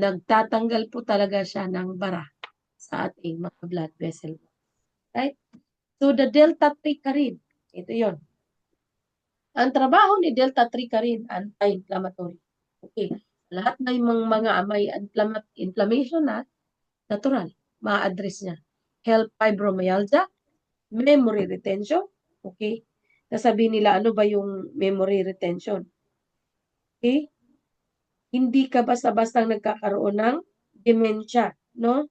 nagtatanggal po talaga siya ng bara sa ating mga blood vessel. Right? So the delta tricarin, ito yon. Ang trabaho ni delta tricarin, anti-inflammatory. Okay. Lahat ng mga may inflammation na natural, ma-address niya. Help fibromyalgia, memory retention, okay? Sasabihin nila, ano ba yung memory retention? Okay? Hindi ka basta-basta nagkakaroon ng dementia, no?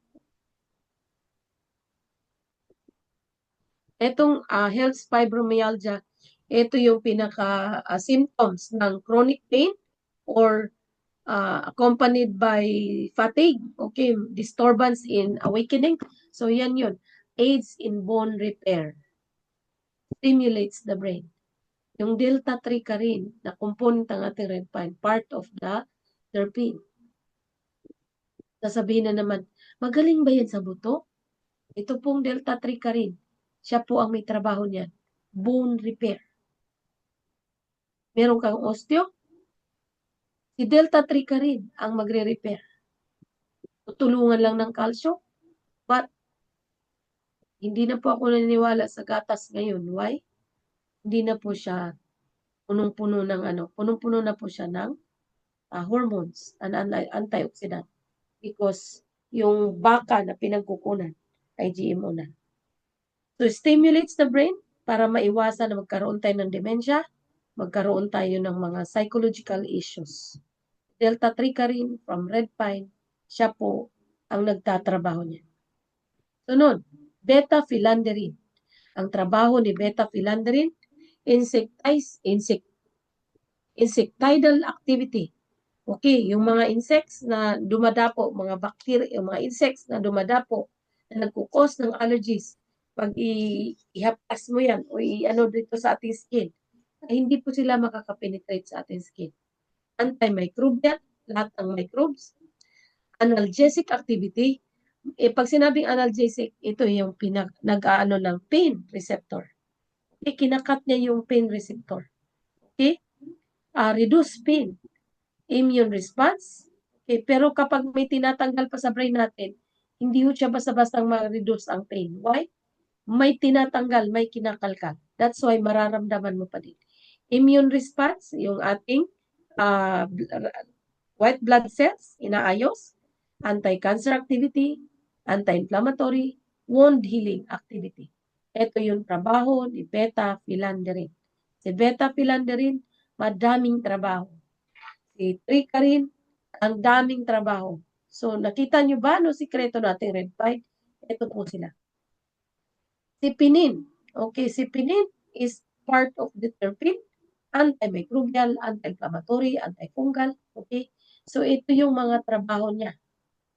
Etong health fibromyalgia, ito yung pinaka symptoms ng chronic pain or accompanied by fatigue, okay, disturbance in awakening. So yan yun. Aids in bone repair. Stimulates the brain. Yung delta 3 ka rin, na component ng ating red pine, part of the terpene. Sasabihin na naman, magaling ba yan sa buto? Ito pong delta 3 ka rin. Siya po ang may trabaho niyan. Bone repair. Meron kang osteo, si delta 3 ka rin ang magre-repair. Tutulungan lang ng kalsyo, but hindi na po ako naniniwala sa gatas ngayon. Why? Hindi na po siya punong-puno ng punong-puno na po siya ng hormones and antioxidant because yung baka na pinagkukunan ay GMO na. So, stimulates the brain para maiwasan na magkaroon tayo ng dementia, magkaroon tayo ng mga psychological issues. Delta 3 ka rin from red pine, siya po ang nagtatrabaho niya. Sunod, beta-philandrin. Ang trabaho ni beta-philandrin, insectidal activity. Okay, yung mga insects na dumadapo, mga bacteria, yung mga insects na dumadapo na nagkukos ng allergies, pag ihaptas mo yan o dito sa ating skin, ay hindi po sila makakapenetrate sa ating skin. Antimicrobial, lahat ng microbes. Analgesic activity, pag sinabing analgesic, ito yung nag-aano ng pain receptor. Okay, kinakat niya yung pain receptor. Okay? Reduce pain. Immune response. Okay, pero kapag may tinatanggal pa sa brain natin, hindi ho siya basta-basta ma-reduce ang pain. Why? May tinatanggal, may kinakalkal. That's why mararamdaman mo pa din. Immune response, yung ating white blood cells, inaayos. Anti-cancer activity, anti-inflammatory, wound healing activity. Ito yung trabaho ni beta-philandrin. Si beta-philandrin, madaming trabaho. Si tricarin, ang daming trabaho. So, nakita nyo ba no sikreto nating red pine? Ito po sila. Si pinin. Okay, si pinin is part of the terpene, antimicrobial, anti-inflammatory, antifungal. Okay? So, ito yung mga trabaho niya.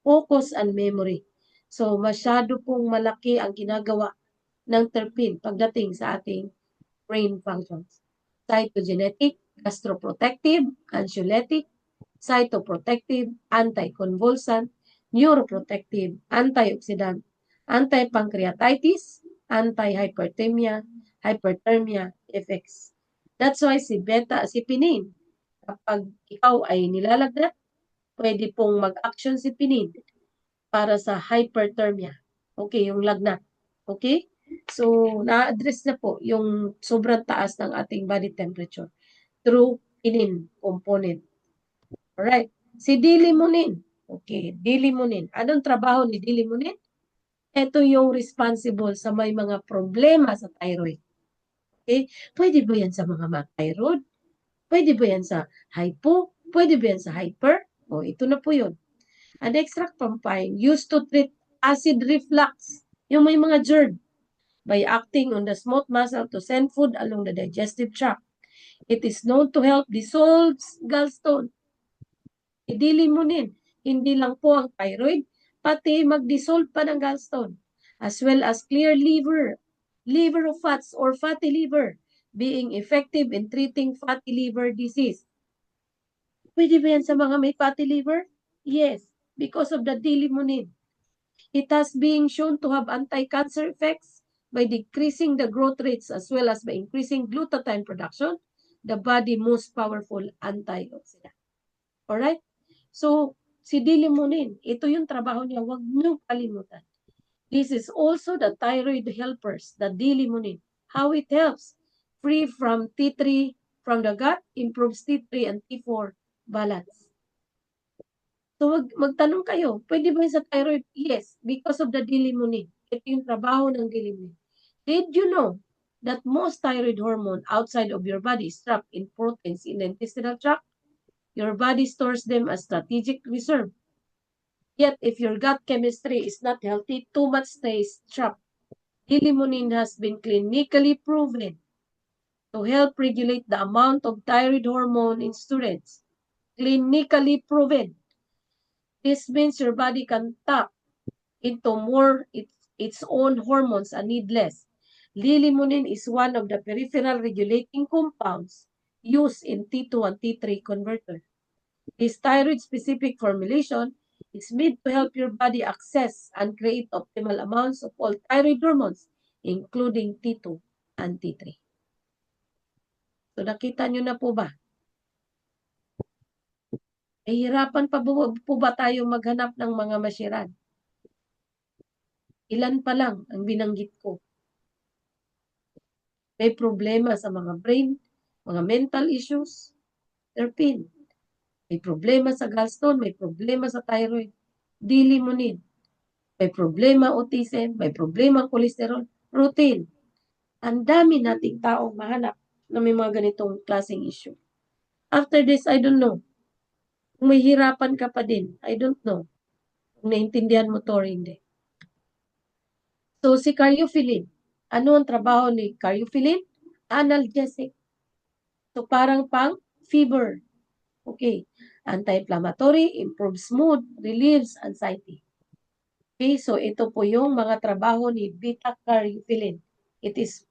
Focus and memory. So, masyado pong malaki ang ginagawa ng terpene pagdating sa ating brain functions. Cytogenetic, gastroprotective, anxiolytic, cytoprotective, anticonvulsant, neuroprotective, antioxidant, antipancreatitis, hyperthermia effects. That's why si pinin, kapag ikaw ay nilalagnat, pwede pong mag-action si pinin para sa hyperthermia. Okay, yung lagnat. Okay? So, na-address na po yung sobrang taas ng ating body temperature through pinin component. Alright. Si dilimunin. Okay, dilimunin. Anong trabaho ni dilimunin? Ito yung responsible sa may mga problema sa thyroid. Okay? Pwede ba yan sa mga thyroid? Pwede ba yan sa hypo? Pwede ba yan sa hyper? O, ito na po yun. An extract from pine used to treat acid reflux, yung may mga GERD, by acting on the smooth muscle to send food along the digestive tract. It is known to help dissolve gallstone. Idilimunin, hindi lang po ang thyroid, pati mag-dissolve pa ng gallstone, as well as clear liver of fats or fatty liver, being effective in treating fatty liver disease. Pwede ba yan sa mga may fatty liver? Yes, because of the dilimunin. It has been shown to have anti-cancer effects by decreasing the growth rates as well as by increasing glutathione production, the body's most powerful antioxidant. Alright? So, si dilimunin, ito yung trabaho niya, huwag niyong kalimutan. This is also the thyroid helpers, the dilimunin. How it helps? Free from T3 from the gut, improves T3 and T4 balance. So, magtanong kayo, pwede ba sa thyroid? Yes, because of the dilimunin. Ito yung trabaho ng dilimunin. Did you know that most thyroid hormone outside of your body is trapped in proteins in the intestinal tract. Your body stores them as strategic reserve. Yet, if your gut chemistry is not healthy, too much stays trapped. Limonene has been clinically proven to help regulate the amount of thyroid hormone in students. Clinically proven. This means your body can tap into more its own hormones and need less. Limonene is one of the peripheral regulating compounds used in T2 and T3 converter. This thyroid-specific formulation is made to help your body access and create optimal amounts of all thyroid hormones, including T2 and T3. So nakita nyo na po ba? Nahihirapan pa po ba tayo maghanap ng mga masyiran? Ilan pa lang ang binanggit ko. May problema sa mga brain, mga mental issues, terpene. May problema sa gallstone, may problema sa thyroid, limonene. May problema autism, may problema cholesterol, routine. Ang dami nating taong mahanap na may mga ganitong klaseng issue. After this, I don't know. Kung may hirapan ka pa din, I don't know. Kung naintindihan mo to or hindi. So, si cardiophyllene. Ano ang trabaho ni cardiophyllene? Analgesic. So, parang pang fever. Okay. Anti-inflammatory, improves mood, relieves anxiety. Okay, so ito po yung mga trabaho ni beta-carotene. It is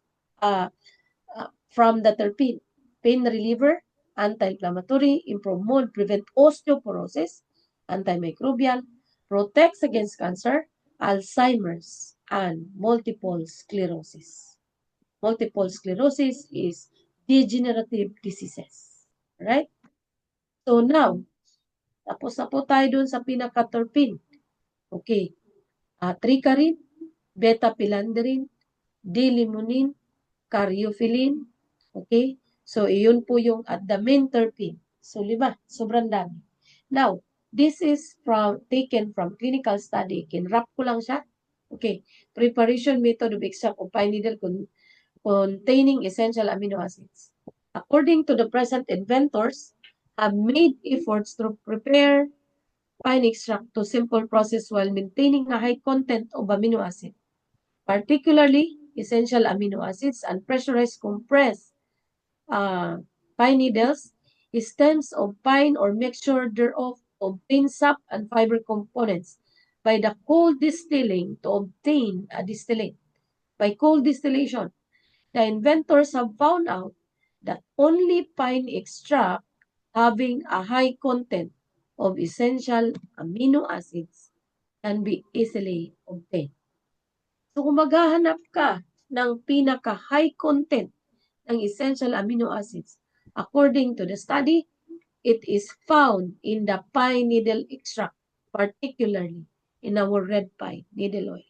from the terpene. Pain reliever, anti-inflammatory, improve mood, prevent osteoporosis, antimicrobial, protects against cancer, Alzheimer's, and multiple sclerosis. Multiple sclerosis is degenerative diseases. Right? So now, tapos na po tayo dun sa pinaka-terpene. Okay. Tricarin, beta-pilanderin, D-limonene, cardiophyllene. Okay? So, iyon po yung at the main terpene. So, 5. Sobrang dami. Now, this is taken from clinical study. Kinrap ko lang siya. Okay. Preparation method of extract of pine needle containing essential amino acids. According to the present inventors, have made efforts to prepare pine extract to simple process while maintaining a high content of amino acid, particularly essential amino acids and pressurized compressed pine needles, stems of pine or mixture thereof obtain sap and fiber components by the cold distilling to obtain a distillate. By cold distillation, the inventors have found out that only pine extract having a high content of essential amino acids can be easily obtained. So kung maghahanap ka ng pinaka-high content ng essential amino acids, according to the study, it is found in the pine needle extract, particularly in our red pine needle oil.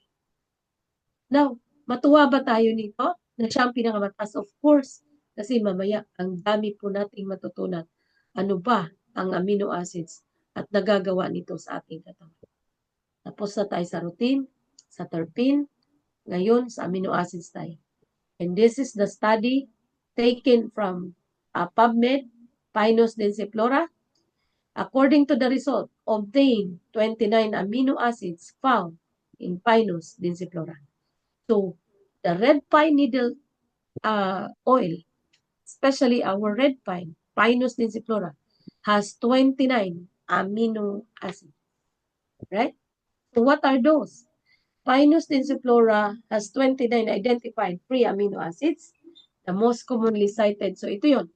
Now, matuwa ba tayo nito na siya ang pinakamataas? Of course, kasi mamaya ang dami po nating matutunan. Ano ba ang amino acids at nagagawa nito sa ating katawan? Tapos na tayo sa routine, sa terpene, ngayon sa amino acids tayo. And this is the study taken from PubMed, Pinus densiflora. According to the result, obtained 29 amino acids found in Pinus densiflora. So, the red pine needle oil, especially our red pine, Pinus densiflora, has 29 amino acids. Right? So, what are those? Pinus densiflora has 29 identified free amino acids, the most commonly cited. So, ito yun.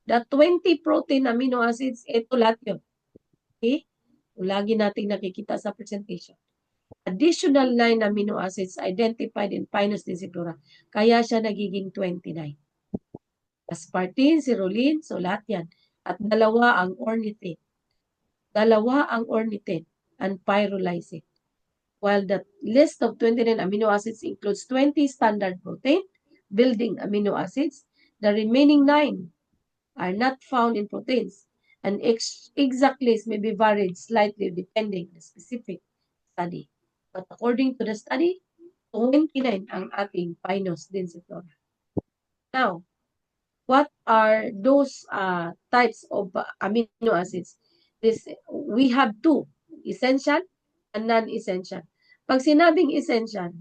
The 20 protein amino acids, ito lahat yun. Okay? Lagi nating nakikita sa presentation. Additional 9 amino acids identified in Pinus densiflora. Kaya siya nagiging 29. Aspartame, cerulean, so lahat yan. At 2 ang ornithine. 2 ang ornithine and pyrrolysine. While the list of 29 amino acids includes 20 standard protein building amino acids, the remaining 9 are not found in proteins. An exact list may be varied slightly depending on the specific study. But according to the study, 29 ang ating Pinus densiflora. Now, what are those types of amino acids? We have two, essential and non-essential. Pag sinabing essential,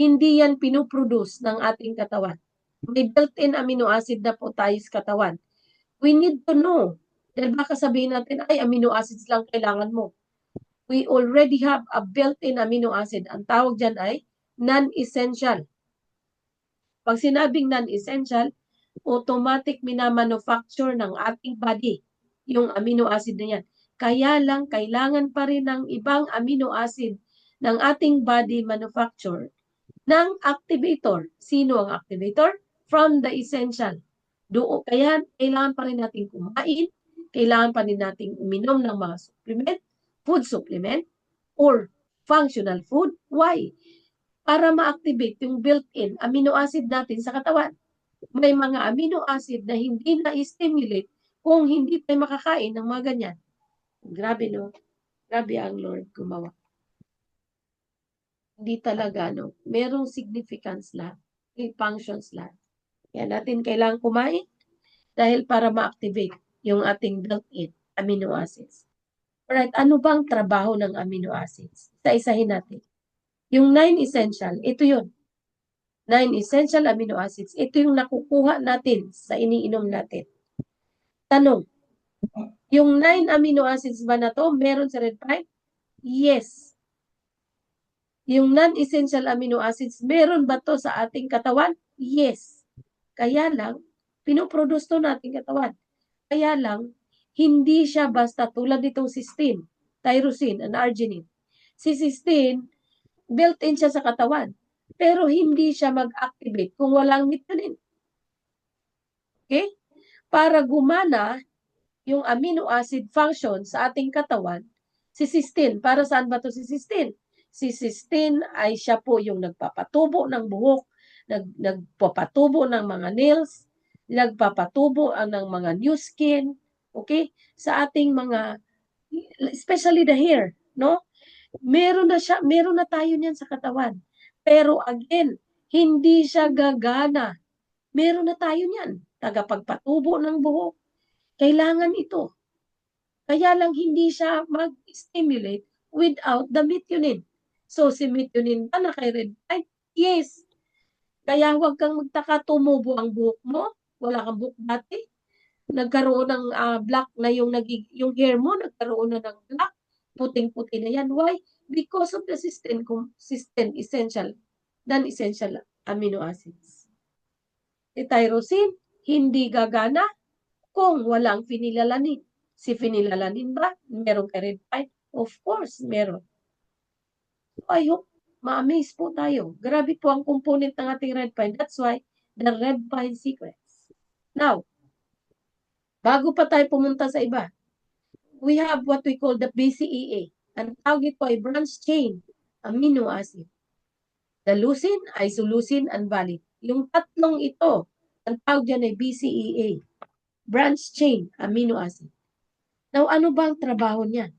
hindi yan pinuproduce ng ating katawan. May built-in amino acid na po tayo sa katawan. We need to know. Dahil baka sabihin natin, ay, amino acids lang kailangan mo. We already have a built-in amino acid. Ang tawag dyan ay non-essential. Pag sinabing non-essential, automatic minamanufacture ng ating body yung amino acid na yan. Kaya lang, kailangan pa rin ng ibang amino acid ng ating body manufacture ng activator. Sino ang activator? From the essential. Kaya kailangan pa rin natin kumain, kailangan pa rin natin uminom ng mga supplement, food supplement, or functional food. Why? Para ma-activate yung built-in amino acid natin sa katawan. May mga amino acid na hindi na-stimulate kung hindi tayo makakain ng mga ganyan. Grabe, no? Grabe ang Lord gumawa. Hindi talaga, no? Merong significance lahat. May functions lahat. Kaya natin kailangan kumain dahil para ma-activate yung ating built-in amino acids. Alright, ano bang trabaho ng amino acids? Isa-isahin natin. Yung 9 essential, ito yun. 9 essential amino acids, ito yung nakukuha natin sa iniinom natin. Tanong, yung 9 amino acids ba na to, meron sa red pine? Yes. Yung non-essential amino acids, meron ba to sa ating katawan? Yes. Kaya lang, pinoproduce to nating katawan. Kaya lang, hindi siya basta tulad nitong cysteine, tyrosine, and arginine. Si cysteine, built-in siya sa katawan. Pero hindi siya mag-activate kung walang methionine. Okay? Para gumana yung amino acid function sa ating katawan, si cysteine, para saan ba to si cysteine? Si cysteine ay siya po yung nagpapatubo ng buhok, nagpapatubo ng mga nails, nagpapatubo ng mga new skin, okay? Sa ating mga, especially the hair, no? Meron na tayo niyan sa katawan. Pero again, hindi siya gagana. Meron na tayo niyan. Tagapagpatubo ng buhok. Kailangan ito. Kaya lang hindi siya mag-stimulate without the methionine. So, si methionine ba na kay red eye? Yes. Kaya huwag kang magtaka, tumubo ang buhok mo. Wala kang buhok dati. Nagkaroon ng black na yung hair mo, nagkaroon na ng black. Puting-puti na yan. Why? Because of the cysteine essential, non-essential amino acids. Si tyrosine, hindi gagana kung walang phenylalanin. Si phenylalanin ba? Meron kay red pine? Of course, meron. So I hope ma-amaze po tayo. Grabe po ang component ng ating red pine. That's why the red pine secrets. Now, bago pa tayo pumunta sa iba, we have what we call the BCAA. Ang tawag ito ay branch chain amino acid. The leucine, isoleucine, and valine. Yung tatlong ito, ang tawag dyan ay BCAA. Branch chain amino acid. Now, ano ba ang trabaho niyan?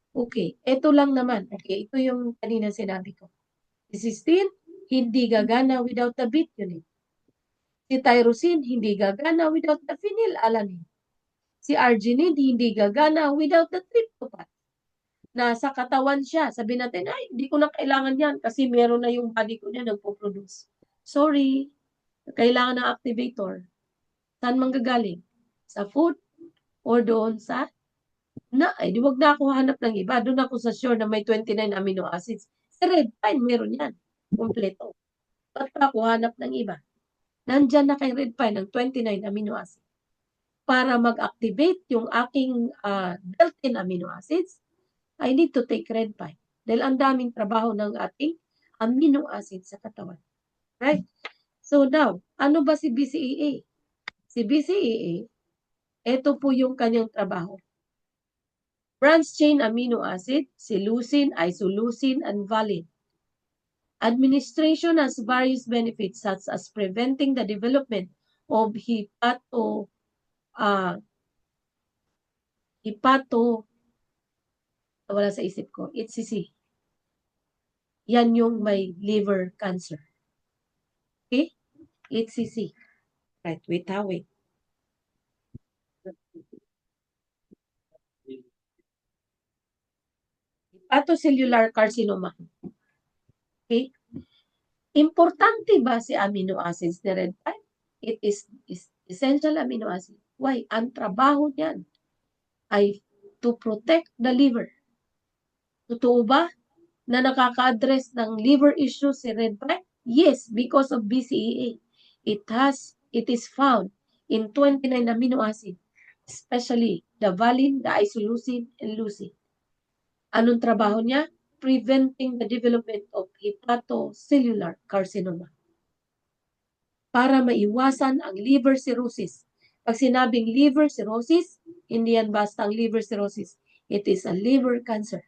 Okay, ito lang naman. Okay, ito yung kanina sinabi ko. Si cysteine, hindi gagana without the methionine. Si tyrosine, hindi gagana without the phenylalanine. Si arginine, hindi gagana without the tryptophan. Nasa katawan siya. Sabi natin, ay, hindi ko na kailangan yan kasi meron na yung body ko niya nagpo-produce. Sorry, kailangan ng activator. Saan manggagaling? Sa food or doon sa di wag na ako hanap ng iba. Doon ako sa sure na may 29 amino acids. Sa red pine, meron yan. Kompleto. Ba't pa ako hanap ng iba? Nandyan na kay red pine ang 29 amino acids. Para mag-activate yung aking built-in amino acids, I need to take red pine. Dahil ang daming trabaho ng ating amino acids sa katawan. Right? So now, ano ba si BCAA? Si BCAA, ito po yung kanyang trabaho. Branch chain amino acid, si leucine, isoleucine, and valine. Administration has various benefits such as preventing the development of wala sa isip ko, HCC. Yan yung may liver cancer. Okay? HCC. Right, wait ha, wait. Hepatocellular carcinoma. Okay? Importante ba si amino acids ni red pine? It is essential amino acid. Why? Ang trabaho niyan ay to protect the liver. Totoo ba na nakaka-address ng liver issues si red pine? Yes, because of BCAA. It is found in 29 amino acid, especially the valine, the isoleucine, and leucine. Anong trabaho niya? Preventing the development of hepatocellular carcinoma. Para maiwasan ang liver cirrhosis. Pag sinabing liver cirrhosis, hindi yan basta ang liver cirrhosis. It is a liver cancer.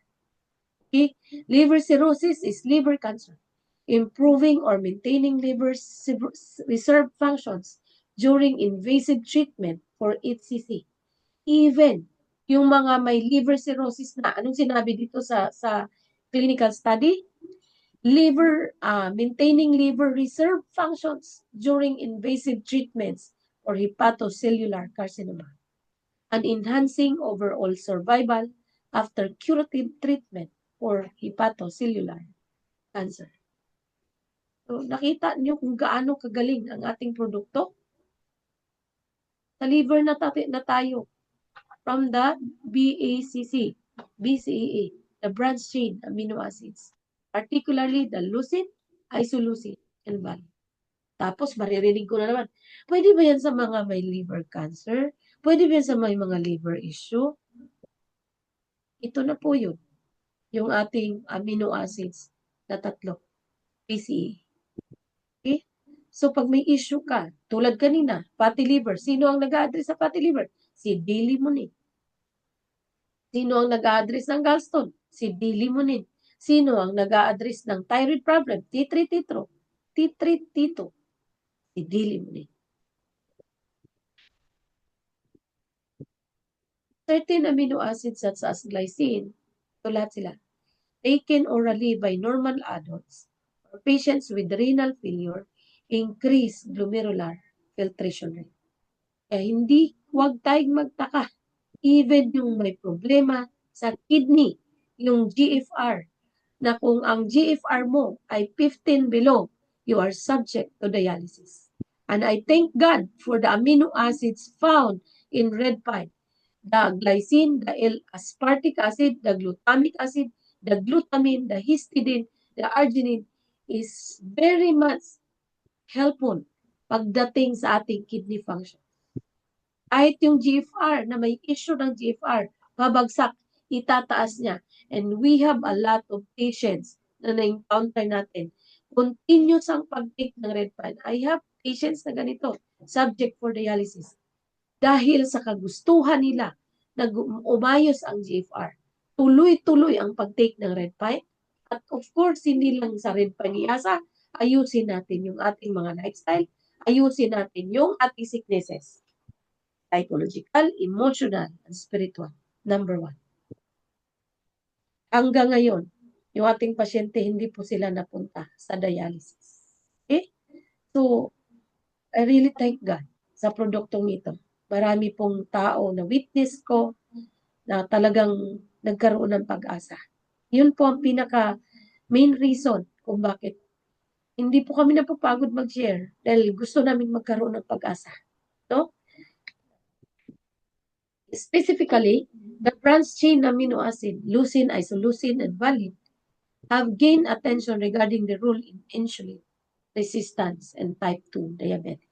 Okay? Liver cirrhosis is liver cancer. Improving or maintaining liver reserve functions during invasive treatment for HCC. Even yung mga may liver cirrhosis na, anong sinabi dito sa clinical study? Maintaining liver reserve functions during invasive treatments for hepatocellular carcinoma and enhancing overall survival after curative treatment for hepatocellular cancer. So, nakita niyo kung gaano kagaling ang ating produkto? Sa liver na tayo from the BCAA, the branched chain amino acids, particularly the leucine, isoleucine, and valine. Tapos, maririnig ko na naman, pwede ba yan sa mga may liver cancer? Pwede ba yan sa may mga liver issue? Ito na po yun. Yung ating amino acids na tatlo. BCAA. Okay? So, pag may issue ka, tulad kanina, fatty liver. Sino ang nag-a-address sa fatty liver? Si D-limonene. Sino ang nag-a-address ng gallstone? Si D-limonene. Sino ang nag-a-address ng thyroid problem? T3, T2. Si D-limonene. Certain amino acids such as glycine, ito lahat sila, taken orally by normal adults or patients with renal failure, increase glomerular filtration rate. Kaya huwag tayong magtaka. Even yung may problema sa kidney, yung GFR, na kung ang GFR mo ay 15 below, you are subject to dialysis. And I thank God for the amino acids found in red pine. The glycine, the L-aspartic acid, the glutamic acid, the glutamine, the histidine, the arginine is very much helpful pagdating sa ating kidney function. Kahit yung GFR, na may issue ng GFR, babagsak, itataas niya. And we have a lot of patients na na-encounter natin. Continuous ang pag-take ng red pine. I have patients na ganito, subject for dialysis. Dahil sa kagustuhan nila na umayos ang GFR, tuloy-tuloy ang pag-take ng red pine. At of course, hindi lang sa red pine iasa, ayusin natin yung ating mga lifestyle, ayusin natin yung ating sicknesses. Psychological, emotional, and spiritual. Number 1. Hanggang ngayon, yung ating pasyente, hindi po sila napunta sa dialysis. Okay? So, I really thank God sa produktong ito. Marami pong tao na witness ko na talagang nagkaroon ng pag-asa. Yun po ang pinaka main reason kung bakit hindi po kami napapagod mag-share dahil gusto namin magkaroon ng pag-asa. No? Specifically, the branched chain amino acid, leucine, isoleucine, and valine have gained attention regarding the role in insulin resistance and type 2 diabetes.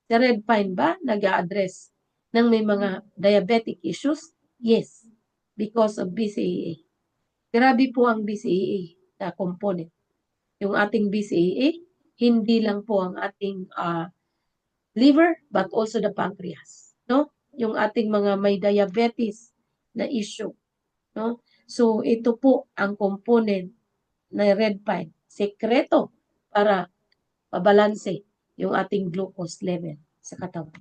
Sa red pine ba, nag-a-address ng may mga diabetic issues? Yes, because of BCAA. Grabe po ang BCAA na component. Yung ating BCAA, hindi lang po ang ating liver, but also the pancreas. No? Yung ating mga may diabetes na issue. No? So, ito po ang component na red pine. Sekreto para pabalanse yung ating glucose level sa katawan.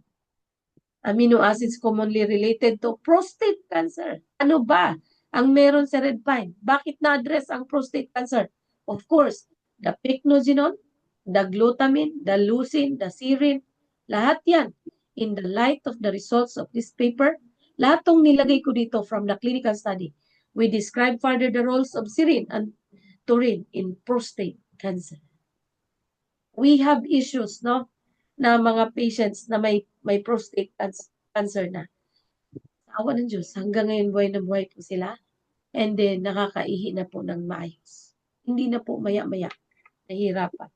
Amino acids commonly related to prostate cancer. Ano ba ang meron sa red pine? Bakit na-address ang prostate cancer? Of course, the pycnogenol, the glutamine, the leucine, the serine, Lahat yan, in the light of the results of this paper, lahat tong nilagay ko dito from the clinical study, we describe further the roles of serine and taurine in prostate cancer. We have issues, no, na mga patients na may prostate cancer na. Sa awa ng Diyos, hanggang ngayon buhay na buhay po sila. And then, nakakaihi na po ng maayos. Hindi na po maya-maya nahihirapan.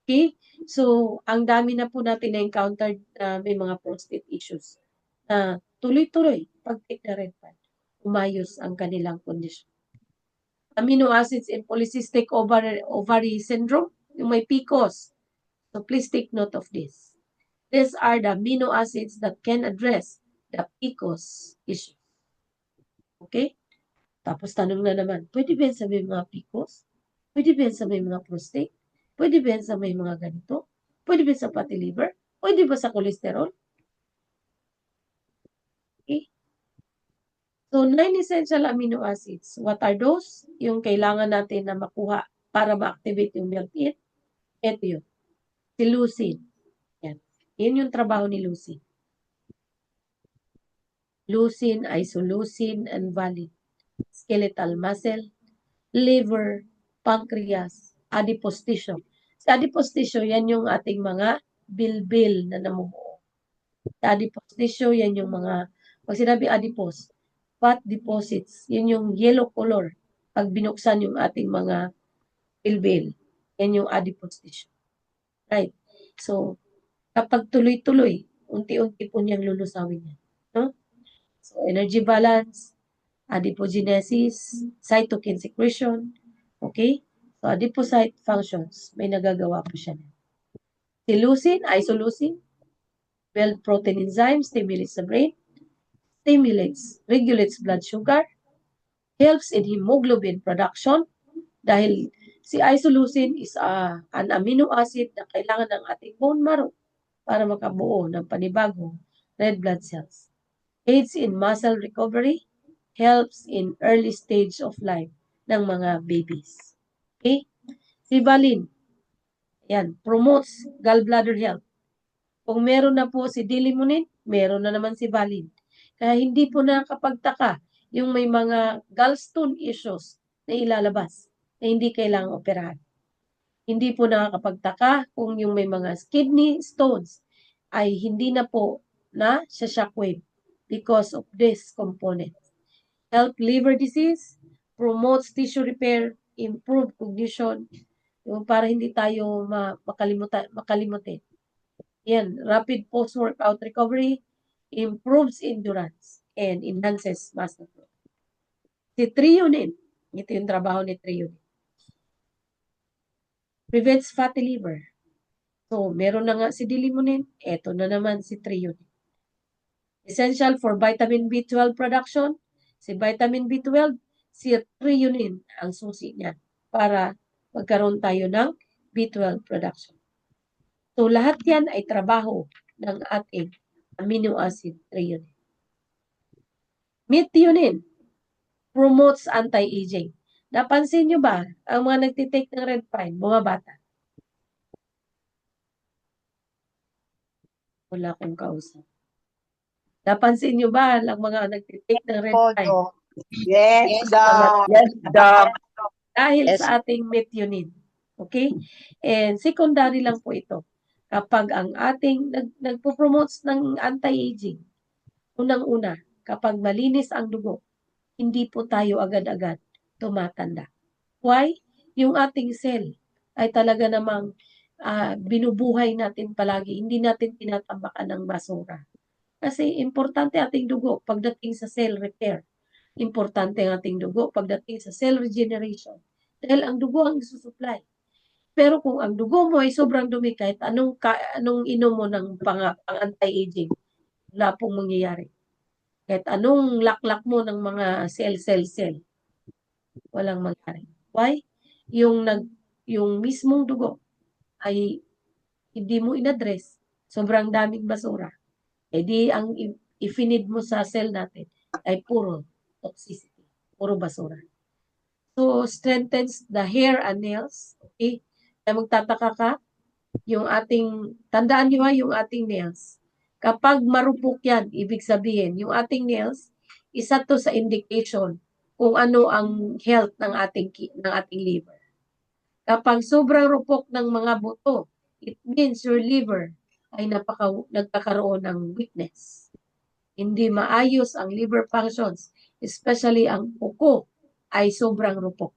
Okay? So, ang dami na po natin na-encountered na may mga prostate issues na tuloy-tuloy pag-take na red pill, umayos ang kanilang kondisyon. Amino acids in polycystic ovary syndrome, yung may PCOS. So, please take note of this. These are the amino acids that can address the PCOS issue. Okay? Tapos tanong na naman, pwede ba yan sa may mga PCOS? Pwede ba yan sa may mga prostate? Pwede ba yan sa may mga ganito? Pwede ba sa fatty liver? Pwede ba sa cholesterol? Okay. So, 9 essential amino acids. What are those? Yung kailangan natin na makuha para ma-activate yung milk it. Ito yun. Si leucine. Yan. Yan yung trabaho ni leucine. Leucine, isoleucine, and valine. Skeletal muscle, liver, pancreas, adipose tissue. Sa adipose tissue, yan yung ating mga bilbil na namumuo. Sa adipose tissue, yan yung mga, pag sinabi adipose, fat deposits, yan yung yellow color. Pag binuksan yung ating mga bilbil, yan yung adipose tissue. Right? So, kapag tuloy-tuloy, unti-unti po niyang lulusawin yan. No? So, energy balance, adipogenesis, cytokine secretion, okay? So, adipocyte functions, may nagagawa po siya. Si leucine, isoleucine, well, protein enzyme, stimulates the brain, regulates blood sugar, helps in hemoglobin production, dahil si isoleucine is an amino acid na kailangan ng ating bone marrow para makabuo ng panibagong red blood cells. Aids in muscle recovery, helps in early stage of life ng mga babies. Okay? Si valine, yan, promotes gallbladder health. Kung meron na po si dilimunin, meron na naman si valine. Kaya hindi po nakakapagtaka yung may mga gallstone issues na ilalabas na hindi kailangang operahan. Hindi po nakakapagtaka kung yung may mga kidney stones ay hindi na po na sa shockwave because of this component. Help liver disease, promotes tissue repair, improve cognition, yung para hindi tayo makalimutin. Yan, rapid post-workout recovery, improves endurance, and enhances muscle growth. Si threonine, ito yung trabaho ni threonine. Prevents fatty liver. So, meron na nga si dilimunin, ito na naman si threonine. Essential for vitamin B12 production, si vitamin B12, si threonine ang susi niya para magkaroon tayo ng B12 production. So, lahat yan ay trabaho ng ating amino acid threonine. Methionine promotes anti-aging. Napansin nyo ba ang mga nagtitake ng red pine, bumabata? Wala akong kausap. Napansin nyo ba ang mga nagtitake ng red pine? Yes, Doc. Yes, Doc. Dahil Yes. sa ating methionine. Okay? And secondary lang po ito. Kapag ang ating nagpo-promotes ng anti-aging, unang-una, kapag malinis ang dugo, hindi po tayo agad-agad tumatanda. Why? Yung ating cell ay talaga namang binubuhay natin palagi. Hindi natin tinatambakan ng basura. Kasi importante ating dugo pagdating sa cell repair. Importante ang ating dugo pagdating sa cell regeneration. Dahil ang dugo ang isusupply. Pero kung ang dugo mo ay sobrang dumi, kahit anong inom mo ng pang-anti-aging, wala pong mangyayari. Kahit anong laklak mo ng mga cell, walang mangyayari. Why? Yung mismong dugo ay hindi mo inaddress. Sobrang daming basura. Eh di ang i-feed mo sa cell natin ay puro toxicity, puro basura. So, strengthens the hair and nails. Okay? Kaya magtataka ka, Yung ating, tandaan nyo yung ating nails. Kapag marupok yan, ibig sabihin, yung ating nails, isa to sa indication kung ano ang health ng ating liver. Kapag sobrang rupok ng mga buto, it means your liver ay nagkakaroon ng weakness. Hindi maayos ang liver functions, especially ang kuko ay sobrang rupok.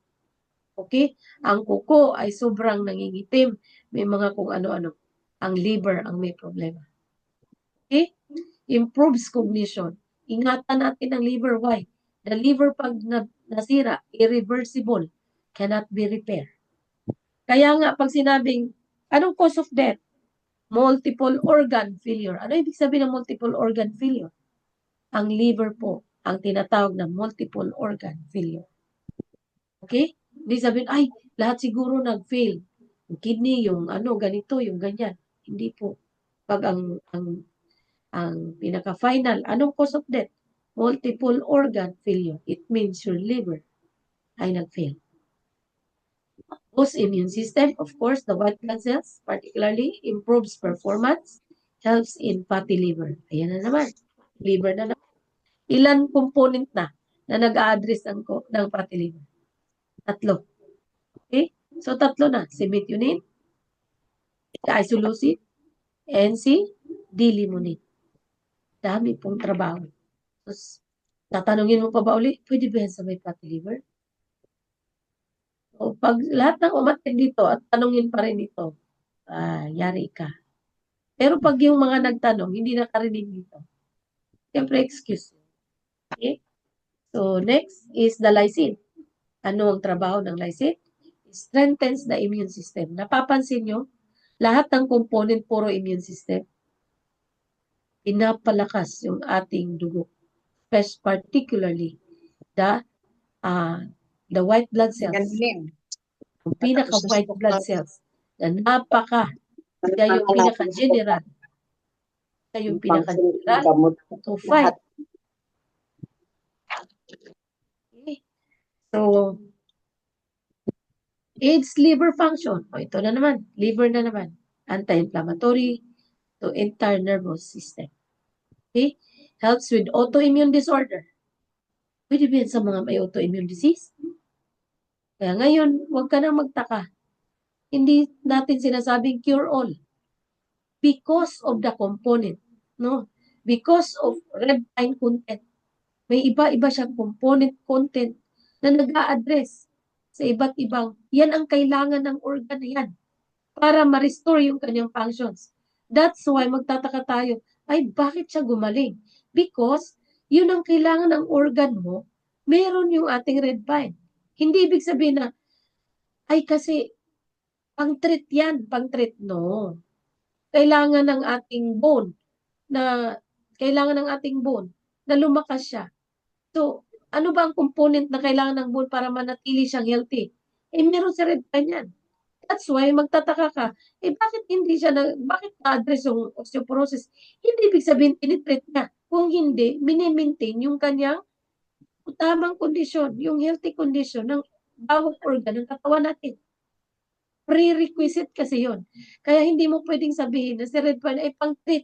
Okay? Ang kuko ay sobrang nangingitim, may mga kung ano-ano. Ang liver ang may problema. Okay? Improves cognition. Ingatan natin ang liver. Why? The liver pag nasira, irreversible, cannot be repaired. Kaya nga pag sinabing, anong cause of death? Multiple organ failure. Ano ibig sabihin ng multiple organ failure? Ang liver po ang tinatawag na multiple organ failure. Okay? Hindi sabihin, ay, lahat siguro nag-fail. Yung kidney, yung ano, ganito, yung ganyan. Hindi po. Pag ang pinaka-final, anong cause of death? Multiple organ failure. It means your liver ay nag-fail. Boosts immune system, of course, the white blood cells, particularly improves performance, helps in fatty liver. Ayan na naman. Liver na naman. Ilan component na nag-a-address ng fatty liver? 3. Okay? So, 3 na. Si methionine, si isoleucine, and si D-limonene. Dami pong trabaho. Tapos, tatanungin mo pa ba uli, pwede ba yan sa may fatty liver? O pag lahat ng umatin dito at tanungin pa rin ito, yari ka. Pero pag yung mga nagtanong, hindi nakarinig dito, siyempre excuse. Okay? So, next is the lysine. Ano ang trabaho ng lysine? It strengthens the immune system. Napapansin nyo, lahat ng component puro immune system. Pinapalakas yung ating dugo. Particularly, the white blood cells. Galing. Yung pinaka-white blood cells. Na siya yung pinaka-general. Siya yung pinaka-general to fight. Okay. So, aids liver function. O, ito na naman. Liver na naman. Anti-inflammatory to entire nervous system. Okay? Helps with autoimmune disorder. Pwede ba yan sa mga may autoimmune disease? Kaya ngayon, huwag ka nang magtaka. Hindi natin sinasabing cure all. Because of the component. No? Because of red pine content. May iba-iba siyang component content na nag-a-address sa iba't ibang. Yan ang kailangan ng organ na yan para ma-restore yung kanyang functions. That's why magtataka tayo, ay bakit siya gumaling? Because yun ang kailangan ng organ mo, meron yung ating red pine. Hindi ibig sabihin na, ay kasi pang-treat yan, pang-treat. No. Kailangan ng ating bone na lumakas siya. So, ano ba ang component na kailangan ng bone para manatili siyang healthy? Meron sa red pine yan. That's why magtataka ka, bakit na-address yung osteoporosis? Hindi ibig sabihin tinitreat niya. Kung hindi, mini-maintain yung kanyang tamang kondisyon, yung healthy condition ng bawat organ ng katawan natin. Prerequisite kasi yon. Kaya hindi mo pwedeng sabihin na si red pine ay pang-treat.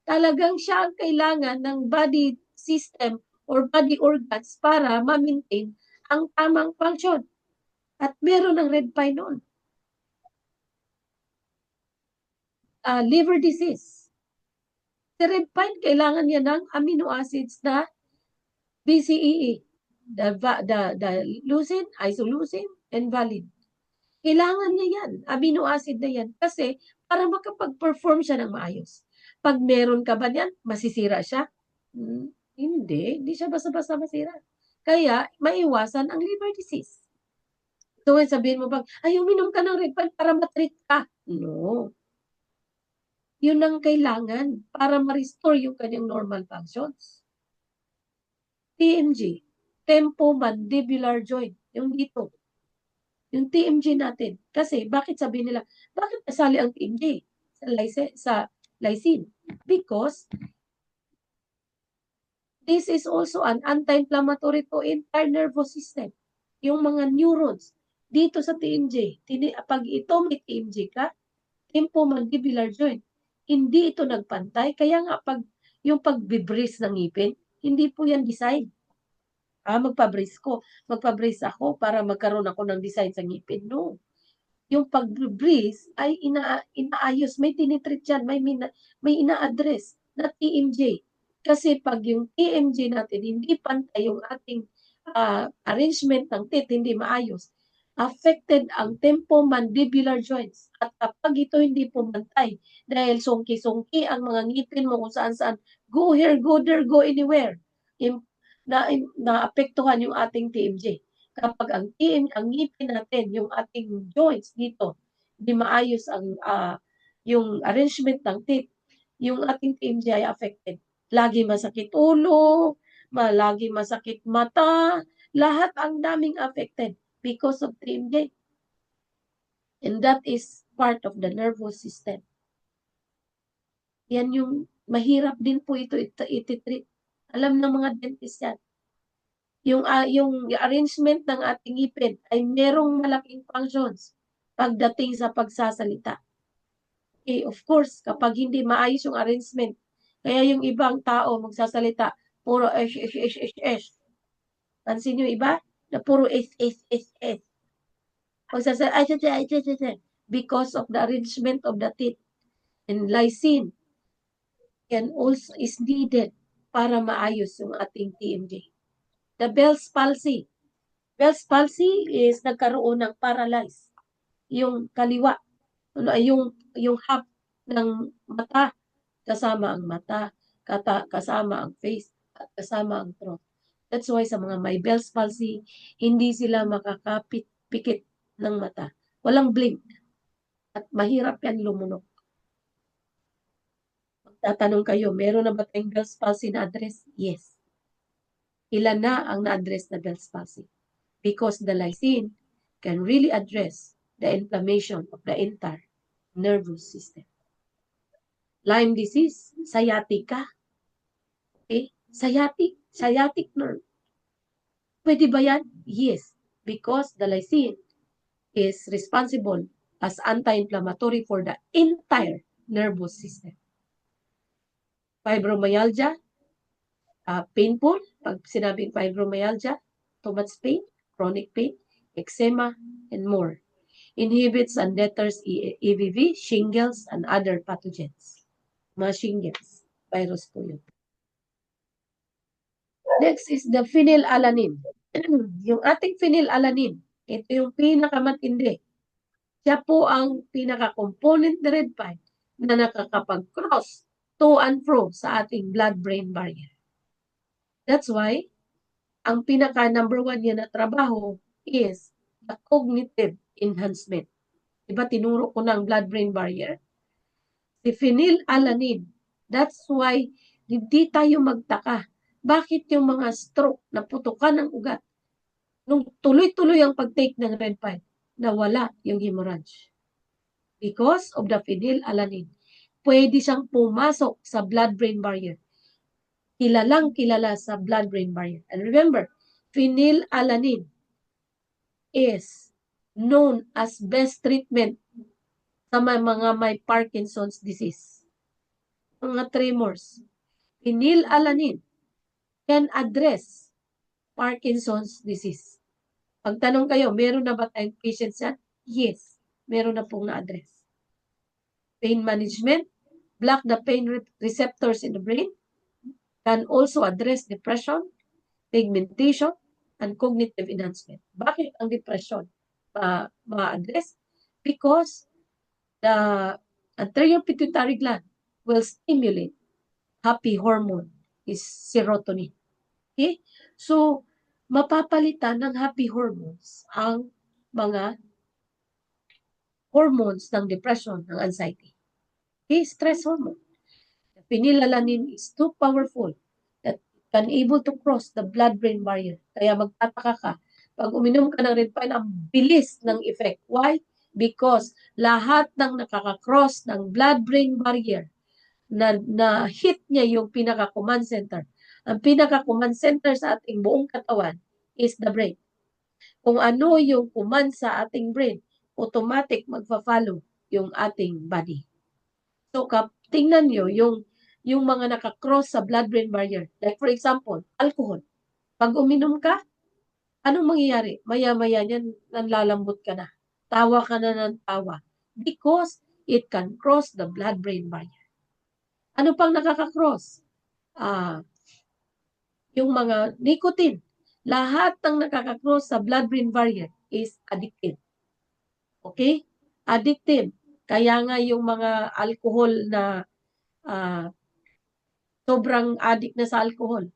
Talagang siya ang kailangan ng body system or body organs para ma-maintain ang tamang function. At meron ng red pine noon. Liver disease. Si red pine, kailangan niya ng amino acids na BCAA. The leucine, isoleucine, and valine. Kailangan niya yan. Amino acid na yan. Kasi para makapag-perform siya ng maayos. Pag meron ka ba niyan, masisira siya? Hindi siya basta-basta masira. Kaya, maiwasan ang liver disease. So, sabihin mo bang, ay, uminom ka ng red pine para matreat ka. No. Yun ang kailangan para ma-restore yung kanyang normal functions. TMJ, temporomandibular joint, yung dito. Yung TMJ natin. Kasi, bakit sabihin nila, bakit nasali ang TMJ sa lysine? Because, this is also an anti-inflammatory to entire nervous system. Yung mga neurons dito sa TMJ. Pag ito may TMJ ka, temporomandibular joint. Hindi ito nagpantay. Kaya nga yung pag-brace ng ngipin, hindi po yan design. Magpa-brace ako para magkaroon ako ng design sa ngipin. No. Yung pag-brace ay inaayos, may tinitreat yan, may ina-address na TMJ. Kasi pag yung TMJ natin hindi pantay yung ating arrangement ng teeth, hindi maayos, affected ang temporomandibular joints. At kapag ito hindi pumantay, dahil sungki-sungki ang mga ngipin mo kung saan-saan, go here, go there, go anywhere, naapektuhan yung ating TMJ. Kapag ang ngipin natin, yung ating joints dito, hindi maayos yung arrangement ng teeth, yung ating TMJ ay affected. Lagi masakit ulo, lagi masakit mata, lahat ang daming affected because of TMJ. And that is part of the nervous system. Yan yung mahirap din po ito iti-treat. Alam ng mga dentist yan. Yung arrangement ng ating ngipin ay merong malaking functions pagdating sa pagsasalita. Okay, of course, kapag hindi maayos yung arrangement, kaya yung ibang tao magsasalita, puro S. Pansin nyo iba? Na puro S. Magsasalita, because of the arrangement of the teeth. And lysine is needed para maayos yung ating TMJ. The Bell's palsy. Bell's palsy is nagkaroon ng paralyze. Yung kaliwa, yung half ng mata, kasama ang mata, kasama ang face, at kasama ang throat. That's why sa mga may Bell's palsy, hindi sila makakapit-pikit ng mata. Walang blink. At mahirap yan lumunok. Magtatanong kayo, meron na ba tayong Bell's palsy na address? Yes. Ilan na ang na-address na Bell's palsy? Because the lysine can really address the inflammation of the entire nervous system. Lyme disease, sciatica. Okay? Sciatic nerve. Pwede ba yan? Yes. Because the lysine is responsible as anti-inflammatory for the entire nervous system. Fibromyalgia, painful. Pag sinabing fibromyalgia, too much pain, chronic pain, eczema, and more. Inhibits and deters EBV, shingles, and other pathogens. Mga shingles, virus po yun. Next is the phenylalanine. Yung ating phenylalanine, ito yung pinakamatindi. Siya po ang pinaka-component ni red pine na nakakapag-cross to and fro sa ating blood-brain barrier. That's why, ang pinaka-number 1 niya na trabaho is the cognitive enhancement. Diba, tinuro ko ng blood-brain barrier? Si phenylalanine. That's why, hindi tayo magtaka. Bakit yung mga stroke na putukan ng ugat, nung tuloy-tuloy ang pag-take ng red pine, nawala yung hemorrhage? Because of the phenylalanine. Pwede siyang pumasok sa blood-brain barrier. Kilalang kilala sa blood-brain barrier. And remember, phenylalanine is known as best treatment sa mga may Parkinson's disease. Mga tremors. Phenylalanine can address Parkinson's disease. Pagtanong kayo, meron na ba tayong patients yan? Yes, meron na pong na-address. Pain management, block the pain receptors in the brain, can also address depression, pigmentation, and cognitive enhancement. Bakit ang depression ma-address? Because the anterior pituitary gland will stimulate happy hormone is serotonin. Okay? So, mapapalitan ng happy hormones ang mga hormones ng depression, ng anxiety. Okay? Stress hormone. The phenylalanine is too powerful that can able to cross the blood-brain barrier. Kaya magtataka ka, pag uminom ka ng red pine, ang bilis ng effect. Why? Because lahat ng nakaka-cross ng blood-brain barrier na hit niya yung pinaka-command center. Ang pinaka-command center sa ating buong katawan is the brain. Kung ano yung command sa ating brain, automatic magfa-follow yung ating body. So, tingnan nyo yung mga nakakross sa blood-brain barrier. Like for example, alcohol. Pag uminom ka, anong mangyayari? Maya-maya niyan, nanlalambot ka na. Tawa ka na ng tawa. Because it can cross the blood-brain barrier. Ano pang nakakakross? Yung mga nicotine. Lahat ng nakakakross sa blood-brain barrier is addictive. Okay? Addictive. Kaya nga yung mga alcohol na sobrang addict na sa alcohol,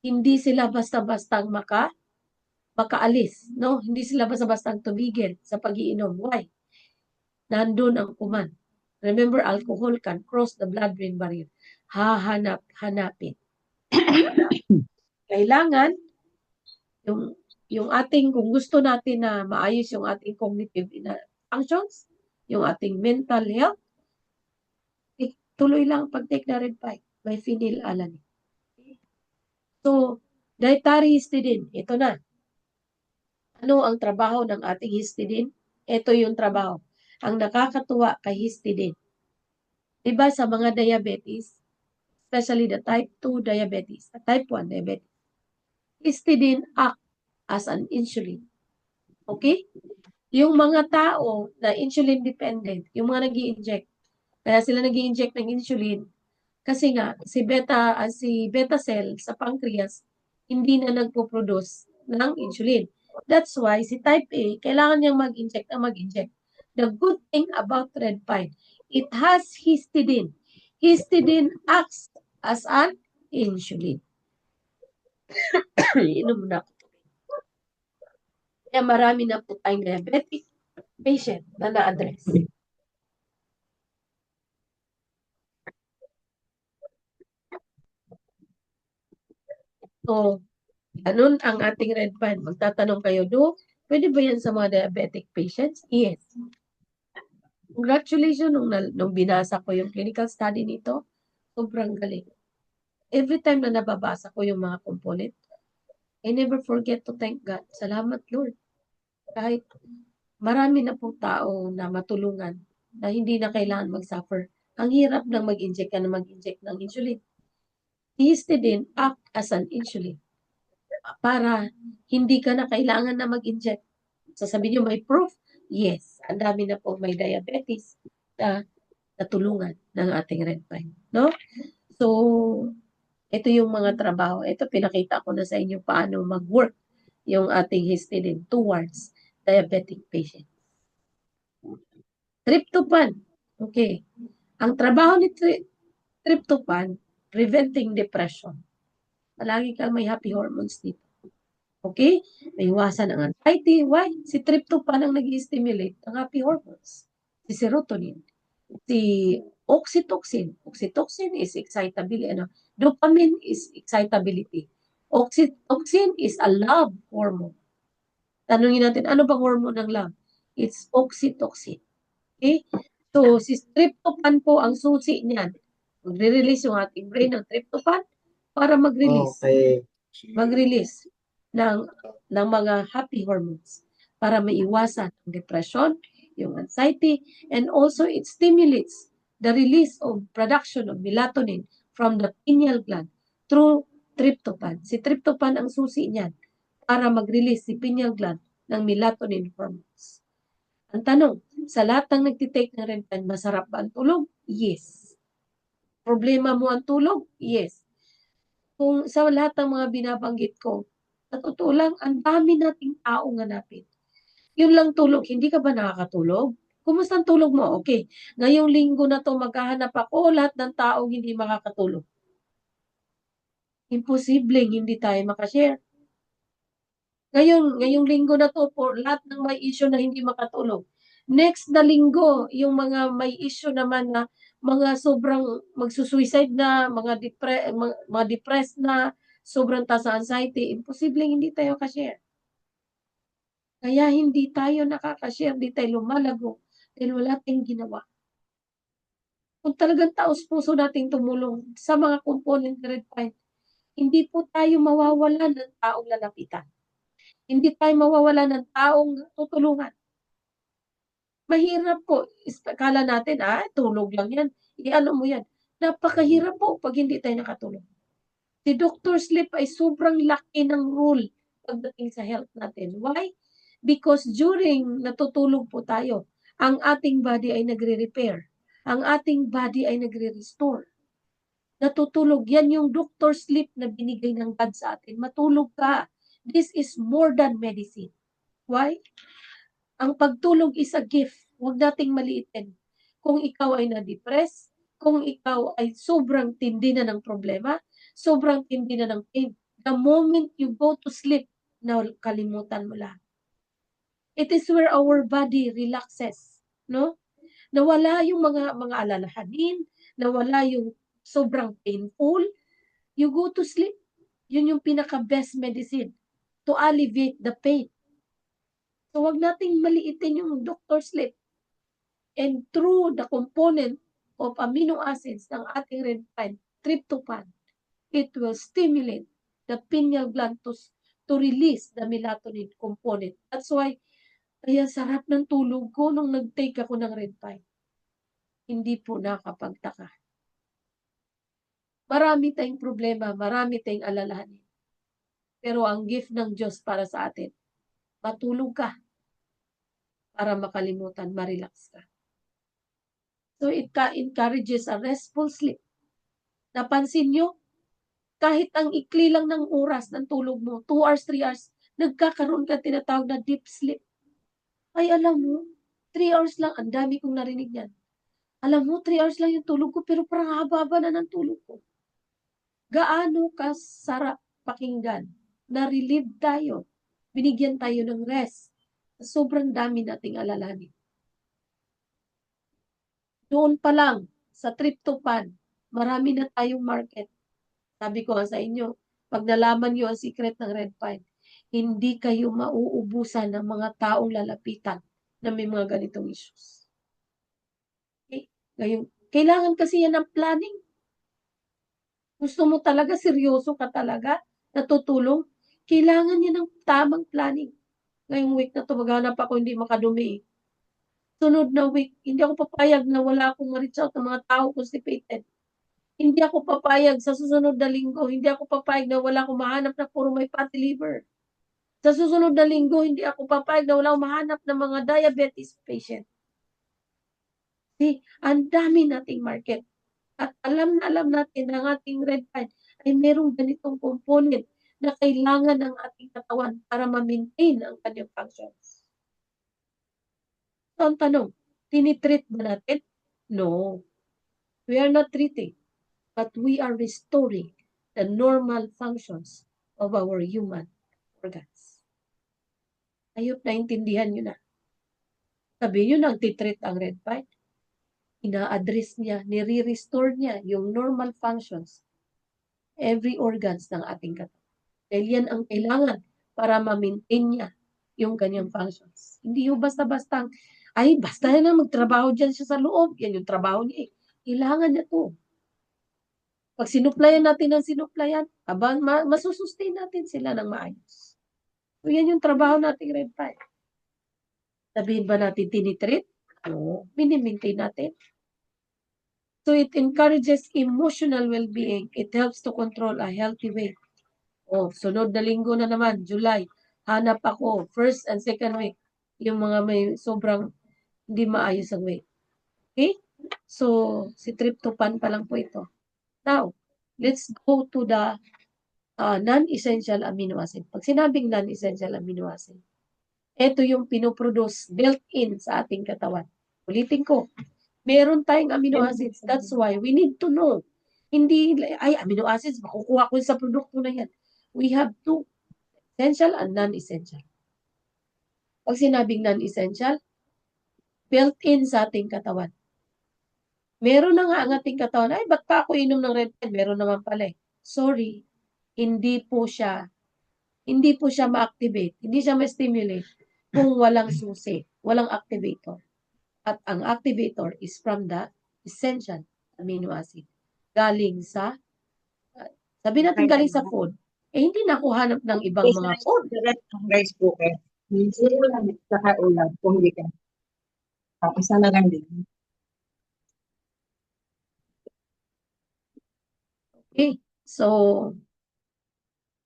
hindi sila basta-bastang makaalis. No? Hindi sila basta-bastang tumigil sa pag-iinom. Why? Nandun ang kuman. Remember, alcohol can cross the blood-brain barrier. Hanapin. Kailangan, yung ating, kung gusto natin na maayos yung ating cognitive functions, yung ating mental health, tuloy lang pag-take na red pipe. May phenylalanine. So, dietary histidine, ito na. Ano ang trabaho ng ating histidine? Ito yung trabaho. Ang nakakatuwa kay histidine. Diba sa mga diabetes, especially the type 2 diabetes, the type 1 diabetes, histidine act as an insulin. Okay? Yung mga tao na insulin dependent, yung mga nag-i-inject, kaya sila nag-i-inject ng insulin, kasi nga, si beta cell sa pancreas, hindi na nagpo-produce ng insulin. That's why si type A, kailangan niyang mag-inject. The good thing about red pine, it has histidine. Histidine acts as an insulin. Inom na ako. Kaya marami na po tayong diabetic patient na na-address. So, ganun ang ating red pine. Magtatanong kayo, pwede ba yan sa mga diabetic patients? Yes. Congratulations nung binasa ko yung clinical study nito. Sobrang galing. Every time na nababasa ko yung mga component, I never forget to thank God. Salamat, Lord. Kahit marami na pong tao na matulungan na hindi na kailangan mag-suffer. Ang hirap na mag-inject ng insulin. Histidine act as an insulin para hindi ka na kailangan na mag-inject. Sasabihin nyo, may proof? Yes. Ang dami na po may diabetes na natulungan ng ating red pine. No? So, ito yung mga trabaho. Ito, pinakita ko na sa inyo paano mag-work yung ating histidine towards diabetic patient. Tryptophan. Okay. Ang trabaho ni tryptophan, preventing depression. Palagi ka may happy hormones dito. Okay? May iwasan ang anxiety. Why? Si tryptophan ang nag-stimulate ng happy hormones. Si serotonin. Si oxytocin. Oxytocin is excitability. Dopamine is excitability. Oxytocin is a love hormone. Tanungin natin, ano bang hormone ng love? It's oxytocin. Okay? So, si tryptophan po ang susi niyan. Magre-release yung ating brain ng tryptophan para mag-release. Okay. Mag-release ng mga happy hormones para maiwasan ang depression, yung anxiety, and also it stimulates the release of production of melatonin from the pineal gland through tryptophan. Si tryptophan ang susi niyan para mag-release si pineal gland ng melatonin hormones. Ang tanong, sa lahat ng nagtitake ng Rentan, masarap ba ang tulog? Yes. Problema mo ang tulog? Yes. Kung sa lahat ng mga binabanggit ko, sa totoo lang, ang dami nating taong hanapin. Yun lang tulog, hindi ka ba nakakatulog? Kumusta ang tulog mo? Okay. Ngayong linggo na to maghahanap ako, lahat ng taong hindi makakatulog. Imposibleng hindi tayo makashare. Ngayong linggo na to, for lahat ng may issue na hindi makatulog. Next na linggo, yung mga may issue naman na mga sobrang magsusuicide na, mga depressed na, sobrang taas sa anxiety, imposibleng hindi tayo kashare. Kaya hindi tayo nakakashare, hindi tayo lumalago, dahil wala tayong ginawa. Kung talagang taos puso nating tumulong sa mga component ng Red Pine, hindi po tayo mawawala ng taong lalapitan. Hindi tayo mawawala ng taong tutulungan. Mahirap po. Akala natin, tulog lang yan. I-ano mo yan. Napakahirap po pag hindi tayo nakatulog. Si Dr. Sleep ay sobrang laki ng rule pagdating sa health natin. Why? Because during natutulog po tayo, ang ating body ay nagre-repair. Ang ating body ay nagre-restore. Natutulog. Yan yung Dr. Sleep na binigay ng God sa atin. Matulog ka. This is more than medicine. Why? Ang pagtulog is a gift. Huwag nating maliitin. Kung ikaw ay na-depress, kung ikaw ay sobrang tindi na ng problema, sobrang tindi na ng pain, the moment you go to sleep, na kalimutan mo lang. It is where our body relaxes, no? Nawala yung mga alalahanin, nawala yung sobrang painful, you go to sleep. Yun yung pinaka-best medicine to alleviate the pain. So, wag nating maliitin yung Dr. Sleep. And through the component of amino acids ng ating red pine, tryptophan, it will stimulate the pineal gland to release the melatonin component. That's why, kaya sarap ng tulog ko nung nag-take ako ng red pine. Hindi po nakapagtaka. Marami tayong problema, marami tayong alalahanin. Pero ang gift ng Diyos para sa atin, matulog ka para makalimutan, ma-relax ka. So it encourages a restful sleep. Napansin nyo, kahit ang ikli lang ng oras ng tulog mo, 2 hours, 3 hours, nagkakaroon ka tinatawag na deep sleep. Ay, alam mo, 3 hours lang, ang dami kong narinig yan. Alam mo, 3 hours lang yung tulog ko, pero parang haba na ng tulog ko. Gaano ka sarap pakinggan, na-relieve tayo, binigyan tayo ng rest. Sobrang dami nating alalahanin. Doon pa lang, sa tryptophan, marami na tayong market. Sabi ko sa inyo, pag nalaman nyo ang secret ng red pine, hindi kayo mauubusan ng mga taong lalapitan na may mga ganitong issues. Okay? Ngayon, kailangan kasi yan ng planning. Gusto mo talaga, seryoso ka talaga, natutulong, kailangan yan ng tamang planning. Ngayong week na to, maghanap ako, hindi makadumi. Sunod na week, hindi ako papayag na wala akong ma-reach out ng mga tao constipated. Hindi ako papayag sa susunod na linggo, hindi ako papayag na wala akong mahanap na puro may fatty liver. Sa susunod na linggo, hindi ako papayag na wala akong mahanap ng mga diabetes patient. See, ang dami nating market. At alam natin na ang ating red pine ay merong ganitong component na kailangan ng ating katawan para ma-maintain ang kanyang functions. So, ang tanong, tinitreat ba natin? No. We are not treating, but we are restoring the normal functions of our human organs. Ayop, naintindihan nyo na. Sabi nyo, nagtitreat ang red pine. Ina-address niya, nire-restore niya yung normal functions, every organs ng ating katawan. Dahil yan ang kailangan para ma-maintain niya yung kanyang functions. Hindi yung basta-basta, basta na magtrabaho dyan siya sa loob. Yan yung trabaho niya eh. Kailangan niya to. Pag sinuplayan natin ng sinuplayan, masusustain natin sila ng maayos. So yan yung trabaho nating red pine. Sabihin ba natin tinitreat? No, minimaintain natin. So it encourages emotional well-being. It helps to control a healthy weight. Sunod na linggo na naman, July. Hanap ako, first and second week, yung mga may sobrang hindi maayos ang weight. Okay? So, si tryptophan pa lang po ito. Now, let's go to the non-essential amino acid. Pag sinabing non-essential amino acid, ito yung pinoproduce built-in sa ating katawan. Ulitin ko, meron tayong amino acids. That's why we need to know. Hindi, amino acids, makukuha ko sa produkto na yan. We have two, essential and non-essential. Pag sinabing non-essential, built-in sa ating katawan. Meron na nga ang ating katawan, ba't pa ako inom ng red pine? Meron naman pala eh. Sorry, hindi po siya ma-activate, hindi siya ma-stimulate kung walang susi, walang activator. At ang activator is from the essential amino acid. Galing sa, sabi natin galing sa food, hindi na ako hanap ng ibang mga food. Rice cooker. Saka ulam, kung hindi ka. Isa na lang din. Okay. So,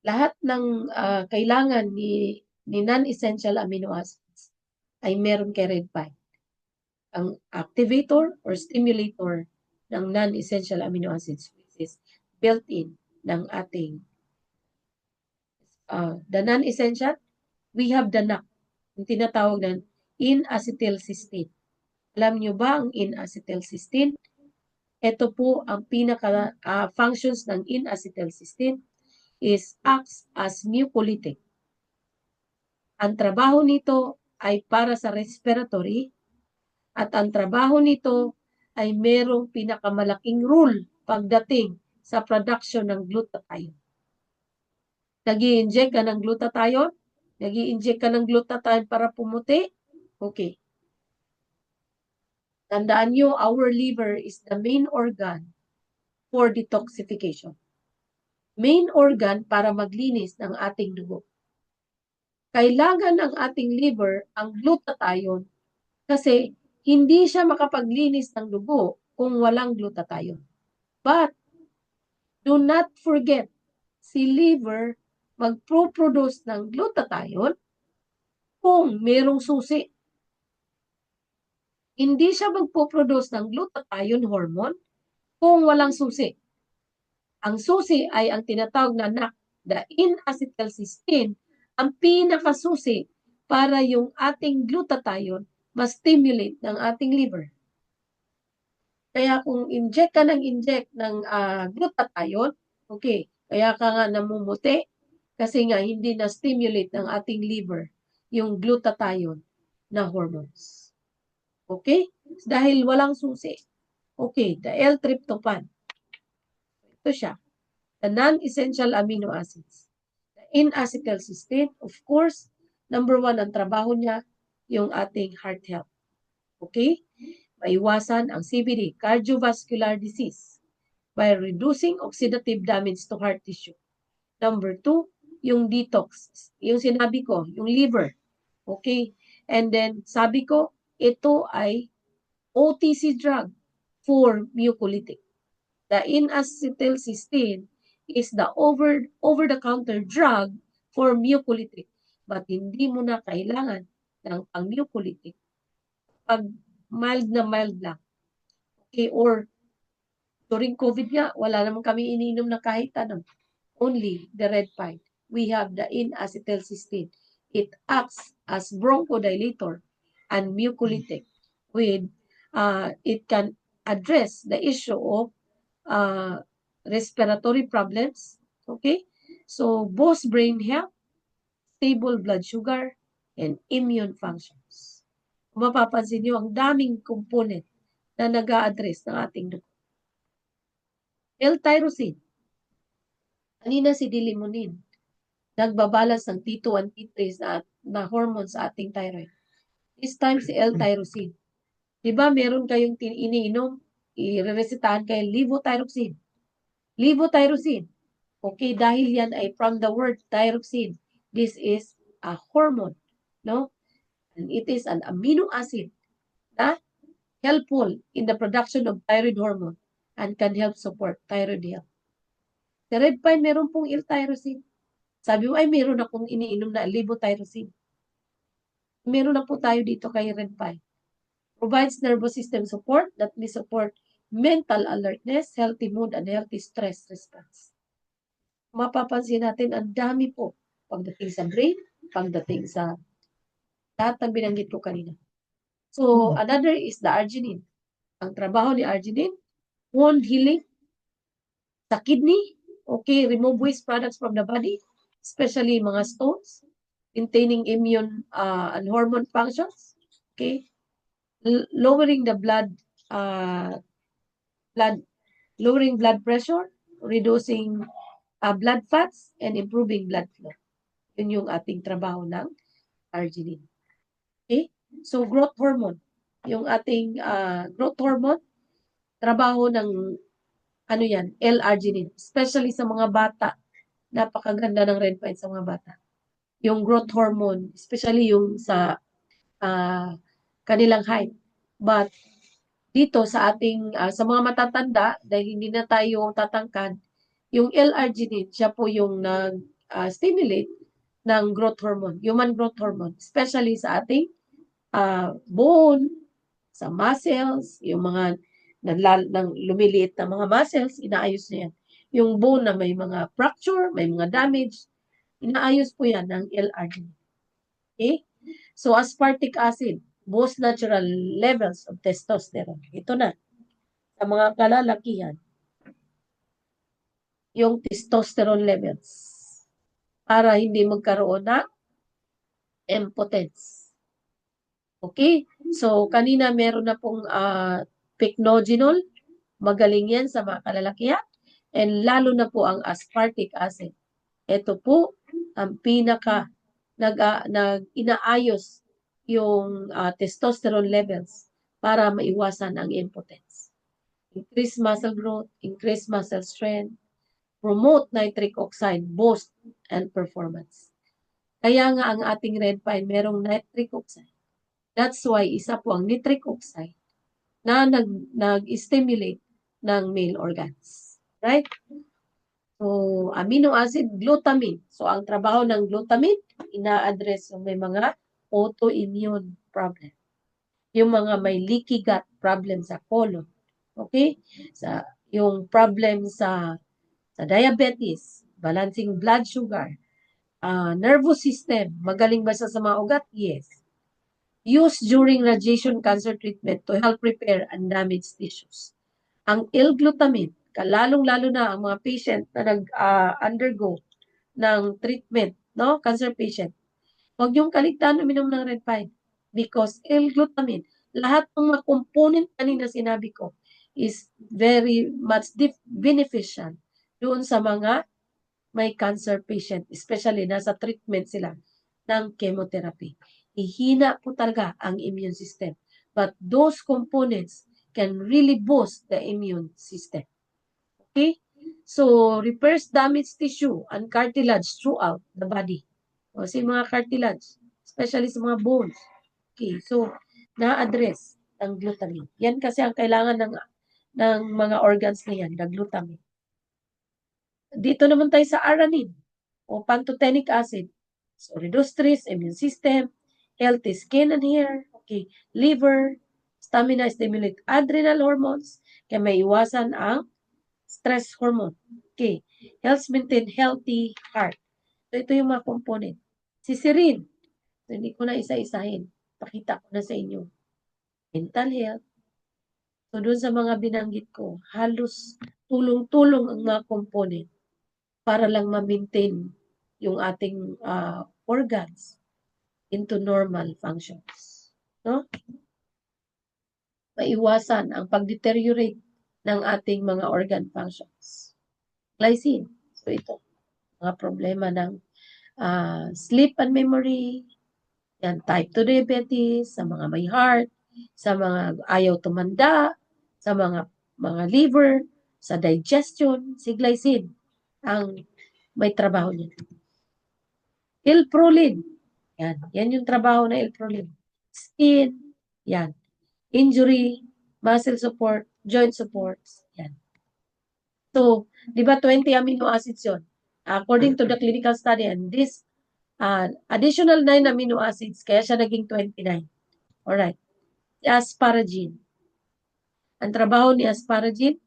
lahat ng kailangan ni non-essential amino acids ay meron kay red pine. Ang activator or stimulator ng non-essential amino acids which is built-in ng ating the non-essential, we have the NAC, yung tinatawag na N-acetylcysteine. Alam nyo ba ang N-acetylcysteine? Ito po ang pinaka functions ng N-acetylcysteine is acts as mucolytic. Ang trabaho nito ay para sa respiratory at ang trabaho nito ay merong pinakamalaking role pagdating sa production ng glutathione. Nag-i-inject ka ng glutathione? Nag-i-inject ka ng glutathione para pumuti? Okay. Tandaan nyo, our liver is the main organ for detoxification. Main organ para maglinis ng ating dugo. Kailangan ng ating liver ang glutathione kasi hindi siya makapaglinis ng dugo kung walang glutathione. But do not forget, si liver magpo-produce ng glutathione kung merong susi. Hindi siya magpo-produce ng glutathione hormone kung walang susi. Ang susi ay ang tinatawag na NAC, the N-acetylcysteine, ang pinakasusi para yung ating glutathione ma-stimulate ng ating liver. Kaya kung inject ka ng glutathione, okay, kaya ka nga namumuti kasi nga hindi na-stimulate ng ating liver yung glutathione na hormones. Okay? Dahil walang susi. Okay, the L-tryptophan. Ito siya. The non-essential amino acids. The N-acetylcysteine, of course, number 1 ang trabaho niya, yung ating heart health. Okay? Maiwasan ang CVD, cardiovascular disease, by reducing oxidative damage to heart tissue. Number 2, yung detox. Yung sinabi ko, yung liver. Okay? And then, sabi ko, ito ay OTC drug for mucolytic. The N-acetylcysteine is the over-the-counter drug for mucolytic. But hindi mo na kailangan ng pang-mucolytic. Pag mild lang. Okay, or during COVID nga, wala naman kami iniinom na kahit ano. Only the red pine. We have the N-acetylcysteine. It acts as bronchodilator and mucolytic. With it can address the issue of respiratory problems. Okay, so both brain health, stable blood sugar, and immune functions. Kung mapapansin nyo, ang daming component na nag-a-address ng ating dugo. L-tyrosine. Kanina si Dilimunin, nagbabalance ng T2 and T3 na hormones sa ating thyroid. This time si L-tyrosine. Diba meron kayong iniinom, i-resetahan kayo levothyroxine. Levothyroxine. Okay, dahil yan ay from the word thyroxine. This is a hormone, no? And it is an amino acid na helpful in the production of thyroid hormone and can help support thyroid health. Sa red pine, meron pong L-tyrosine. Sabi mo, ay meron akong iniinom na levothyroxine. Meron na po tayo dito kay red pine. Provides nervous system support that may support mental alertness, healthy mood, and healthy stress response. Mapapansin natin, ang dami po pagdating sa brain, pagdating sa lahat ng binanggit ko kanina. So, another is the arginine. Ang trabaho ni arginine, wound healing, sa kidney, okay, remove waste products from the body, especially mga stones, maintaining immune and hormone functions, okay, lowering the lowering blood pressure, reducing blood fats, and improving blood flow. Yun yung ating trabaho ng arginine. Okay? So, growth hormone. Yung ating growth hormone, trabaho ng ano yan, L-arginine. Especially sa mga bata. Napakaganda ng red pine sa mga bata. Yung growth hormone, especially yung sa kanilang height. But dito sa ating sa mga matatanda dahil hindi na tayo tatangkad, yung L-arginine siya po yung nag-stimulate ng growth hormone, human growth hormone, especially sa ating bone, sa muscles, yung mga lumiliit na mga muscles, inaayos niya yan. Yung bone na may mga fracture, may mga damage, inaayos po yan ng L-arginine. Okay? So, aspartic acid, boost natural levels of testosterone. Ito na, sa mga kalalakihan, yung testosterone levels para hindi magkaroon ng impotence. Okay? So, kanina meron na pong pycnogenol, magaling yan sa mga kalalakihan, and lalo na po ang aspartic acid. Ito po ang pinaka inaayos yung testosterone levels para maiwasan ang impotence. Increase muscle growth, increase muscle strength, promote nitric oxide boost and performance. Kaya nga ang ating red pine merong nitric oxide. That's why isa po ang nitric oxide na nag-stimulate ng male organs. Right? So, amino acid, glutamine. So, ang trabaho ng glutamine, ina-address yung may mga autoimmune problem. Yung mga may leaky gut problem sa colon. Okay? Yung problem sa diabetes, balancing blood sugar, nervous system, magaling ba sa mga ugat? Yes. Used during radiation cancer treatment to help repair undamaged tissues. Ang L-glutamine, lalong-lalo na ang mga patient na nag-undergo ng treatment, no? Cancer patient. Huwag niyong kaligtaan uminom ng red pine because L-glutamine, lahat ng mga component kanina sinabi ko is very much beneficial doon sa mga may cancer patient, especially nasa treatment sila ng chemotherapy. Ihina po talaga ang immune system. But those components can really boost the immune system. Okay? So, repairs damaged tissue and cartilage throughout the body. O, sa mga cartilage, especially sa mga bones. Okay, so, na-address ng glutamine. Yan kasi ang kailangan ng mga organs na yan, the glutamine. Dito naman tayo sa alanine o pantothenic acid. So, reduce stress, immune system, healthy skin and hair, okay, liver, stamina, stimulate adrenal hormones, kaya may iwasan ang stress hormone. Okay, helps maintain healthy heart. So, ito yung mga component. Serine, so, hindi ko na isa-isahin. Pakita ko na sa inyo. Mental health. So, doon sa mga binanggit ko, halos tulong-tulong ang mga component para lang ma-maintain yung ating organs into normal functions. No? Maiwasan ang pag-deteriorate ng ating mga organ functions. Glycine. So ito, mga problema ng sleep and memory, yan, type 2 diabetes, sa mga may heart, sa mga ayaw tumanda, sa mga liver, sa digestion, si glycine ang may trabaho niya. L-proline. Yan yung trabaho na L-proline. Skin, yan. Injury, muscle support, joint supports, yan. So, di ba 20 amino acids yun? According to the clinical study, and this additional 9 amino acids, kaya siya naging 29. Alright. Asparagine. Ang trabaho ni asparagine,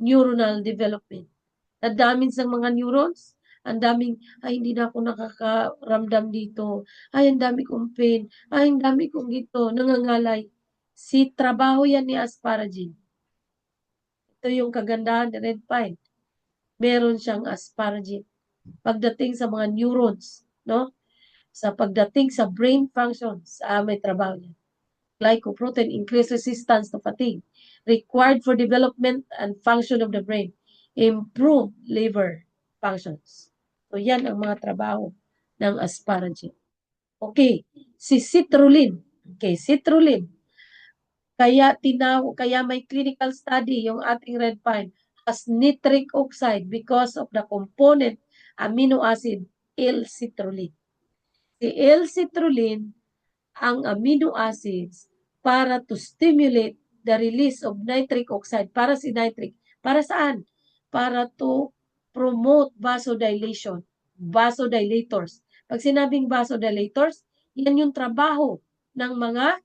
neuronal development. Nadamin sa mga neurons, ang daming, ay hindi na ako nakakaramdam dito, ay ang dami kong pain, ay ang dami kong gito, nangangalay. Si trabaho yan ni asparagine. Ito yung kagandahan ni red pine. Meron siyang asparagine. Pagdating sa mga neurons, no? Sa pagdating sa brain functions, may trabaho yan. Glycoprotein, increase resistance to fatigue, required for development and function of the brain, improve liver functions. So, yan ang mga trabaho ng asparagine. Okay, si citrulline. Okay, citrulline. Kaya may clinical study yung ating red pine as nitric oxide because of the component amino acid L-citrulline. Si L-citrulline, ang amino acids para to stimulate the release of nitric oxide. Para si nitric. Para saan? Para to promote vasodilation. Vasodilators. Pag sinabing vasodilators, yan yung trabaho ng mga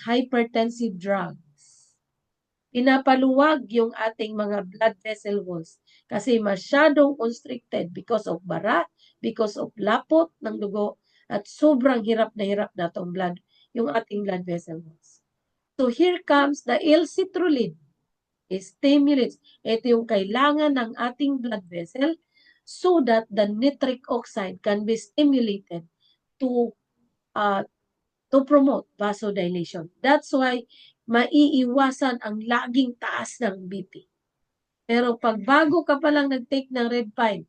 hypertensive drugs. Pinapaluwag yung ating mga blood vessel walls kasi masyadong constricted because of bara, because of lapot ng dugo, at sobrang hirap na itong blood, yung ating blood vessel walls. So here comes the L-citrulline. Stimulates. Ito yung kailangan ng ating blood vessel so that the nitric oxide can be stimulated to promote vasodilation. That's why maiiwasan ang laging taas ng BP. Pero pag bago ka pa lang nag-take ng red pine,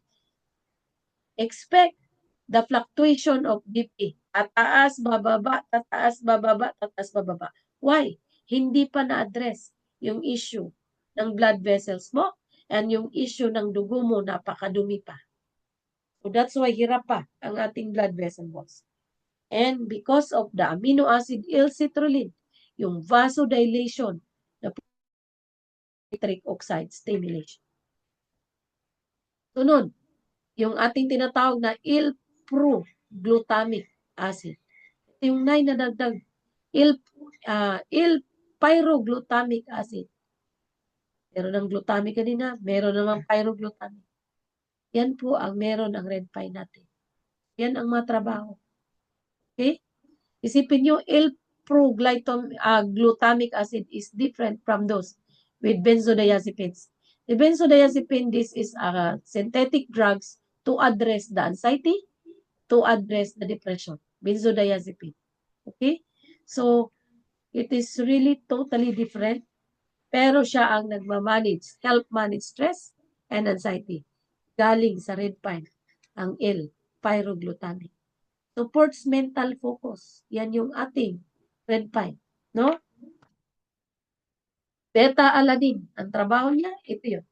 expect the fluctuation of BP. Tataas, bababa, tataas, bababa, tataas, bababa. Why? Hindi pa na-address yung issue ng blood vessels mo and yung issue ng dugo mo napakadumi pa. So that's why hirap pa ang ating blood vessel walls. And because of the amino acid L-citrulline, yung vasodilation na nitric oxide stimulation. Sunod, yung ating tinatawag na L-pro-glutamic acid. Ito yung 9 na dagdag. L-pyroglutamic acid. Meron ng glutamic kanina, meron naman pyroglutamic. Yan po ang meron ng red pine natin. Yan ang mga trabaho. Okay? Isipin nyo, glutamic acid is different from those with benzodiazepines. The benzodiazepine, this is synthetic drugs to address the anxiety, to address the depression. Benzodiazepine. Okay? So, it is really totally different. Pero siya ang nagmamanage, help manage stress and anxiety. Galing sa red pine, ang L-pyroglutamic. Supports mental focus. Yan yung ating red pine. No? Beta-alanine. Ang trabaho niya, ito yun.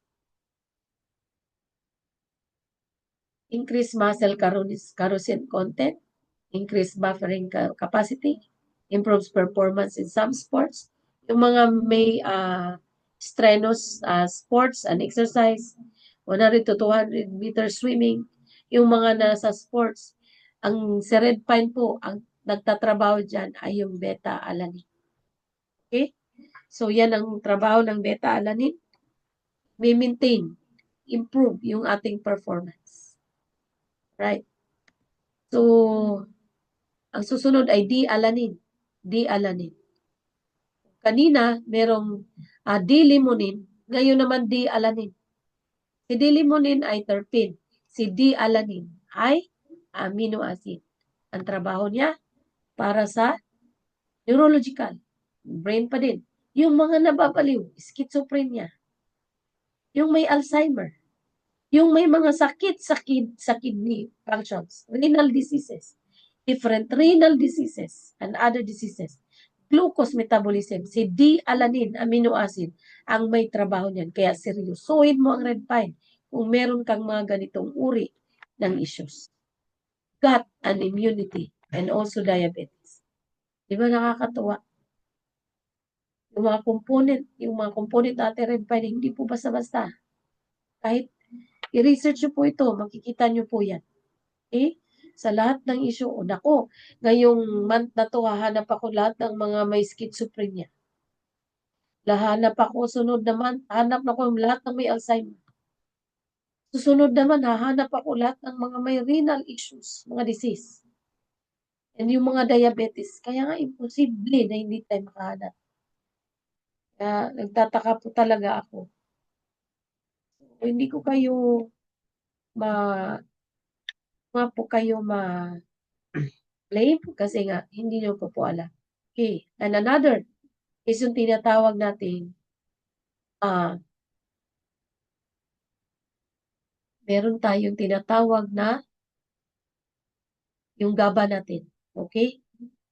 Increase muscle carotene content. Increase buffering capacity. Improves performance in some sports. Yung mga may strenuous sports and exercise. 100 to 200 meter swimming. Yung mga nasa sports. Ang si red pine po, ang nagtatrabaho dyan ay yung beta-alanine. Okay? So, yan ang trabaho ng beta-alanine. May maintain, improve yung ating performance. Right? So, ang susunod ay D-alanine. D-alanine. Kanina, merong D-limonene. Ngayon naman D-alanine. Si D-limonene ay terpene. Si D-alanine ay amino acid. Ang trabaho niya para sa neurological, brain pa din. Yung mga nababaliw, schizophrenia. Yung may Alzheimer. Yung may mga sakit sa kidney functions, renal diseases, different renal diseases and other diseases. Glucose metabolism, si D-alanine amino acid ang may trabaho niyan. Kaya seryosohin mo ang red pine kung meron kang mga ganitong uri ng issues. Gut and immunity and also diabetes. Di ba nakakatuwa? Yung mga component natin red pine, hindi po basta-basta. Kahit i-research nyo po ito, makikita nyo po yan. Okay? Sa lahat ng issue, nako, ngayong month na to, hahanap ako lahat ng mga may schizophrenia. Hahanap ako, sunod naman, hahanap ako lahat ng may Alzheimer. Susunod naman, hahanap ako lahat ng mga may renal issues, mga disease. And yung mga diabetes, kaya nga imposible na hindi tayo makahanap. Kaya nagtataka po talaga ako. So, hindi ko kayo blame kasi nga hindi nyo po alam. Okay, and another is yung tinatawag natin meron tayong tinatawag na yung GABA natin. Okay?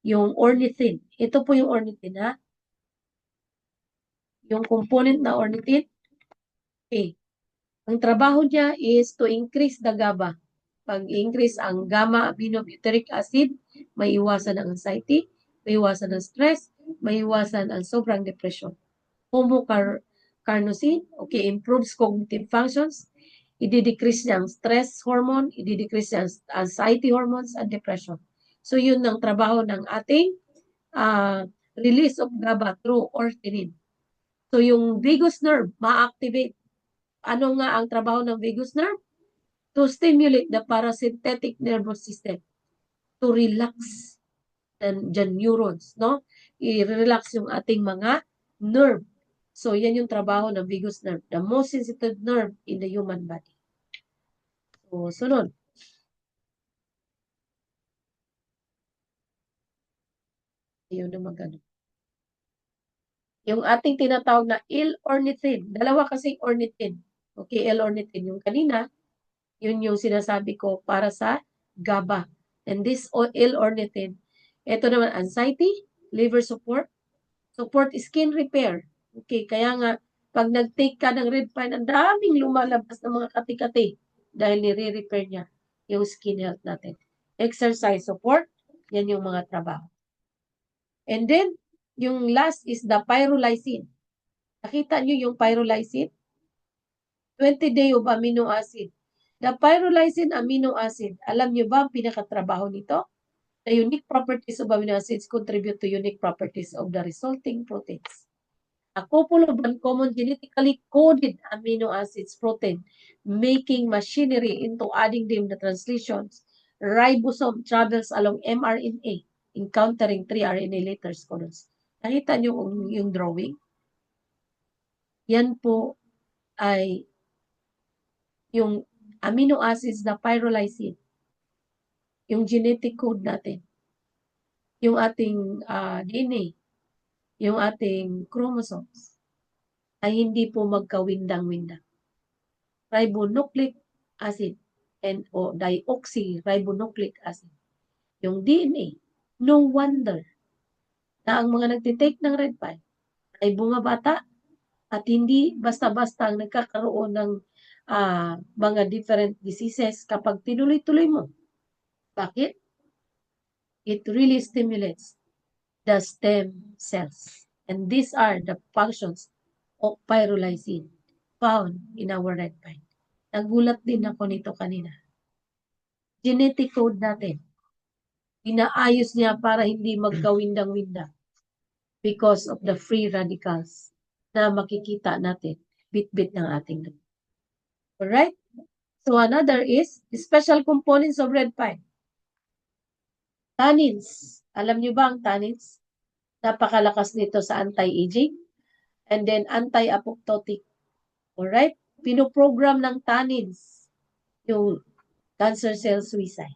Yung ornithine. Ito po yung ornithine, ha? Yung component na ornithine. Okay. Ang trabaho niya is to increase the GABA. Pag increase ang gamma aminobutyric acid, may iwasan ang anxiety, maiwasan ang stress, maiwasan ang sobrang depression. Homocarnosine, okay, improves cognitive functions, i-decrease niya ang stress hormone, i-decrease niya ang anxiety hormones and depression. So yun ang trabaho ng ating release of GABA through ornithine. So yung vagus nerve, ma-activate. Ano nga ang trabaho ng vagus nerve? To stimulate the parasympathetic nervous system, to relax the neurons, no? I-relax yung ating mga nerve. So, yan yung trabaho ng vagus nerve, the most sensitive nerve in the human body. So, sunod. Ayun naman ganun. Yung ating tinatawag na L-ornithine. Dalawa kasing ornithine. Okay, L-ornithine. Yung kanina, yun yung sinasabi ko para sa GABA. And this L-ornithine, ito naman anxiety, liver support skin repair. Okay, kaya nga, pag nag-take ka ng red pine, ang daming lumalabas ng mga kati-kati dahil nire-repair niya yung skin health natin. Exercise support, yan yung mga trabaho. And then, yung last is the pyrolysin. Nakita nyo yung pyrolysin? 20-day of amino acid. The pyrolysin amino acid, alam nyo ba ang pinakatrabaho nito? The unique properties of amino acids contribute to unique properties of the resulting proteins. A couple of uncommon genetically coded amino acids protein, making machinery into adding them the translations. Ribosome travels along mRNA, encountering 3 RNA letters codons. Nakita niyo yung drawing? Yan po ay yung amino acids na pyrolysin, yung genetic code natin, yung ating DNA, yung ating chromosomes, ay hindi po magkawindang-windang. Ribonucleic acid o deoxyribonucleic acid. Yung DNA, no wonder na ang mga nagtitake ng red pine ay bumabata at hindi basta-basta ang nagkakaroon ng mga different diseases kapag tinuloy-tuloy mo. Bakit? It really stimulates the stem cells. And these are the functions of pyrolysin found in our red pine. Nagulat din ako nito kanina. Genetic code natin. Inaayos niya para hindi magkawindang-windang because of the free radicals na makikita natin bit-bit ng ating dugo. Alright? So another is special components of red pine. Tannins. Alam niyo ba ang tannins? Napakalakas nito sa anti-aging and then anti-apoptotic. Alright? Pinoprogram ng tannins yung cancer cell suicide.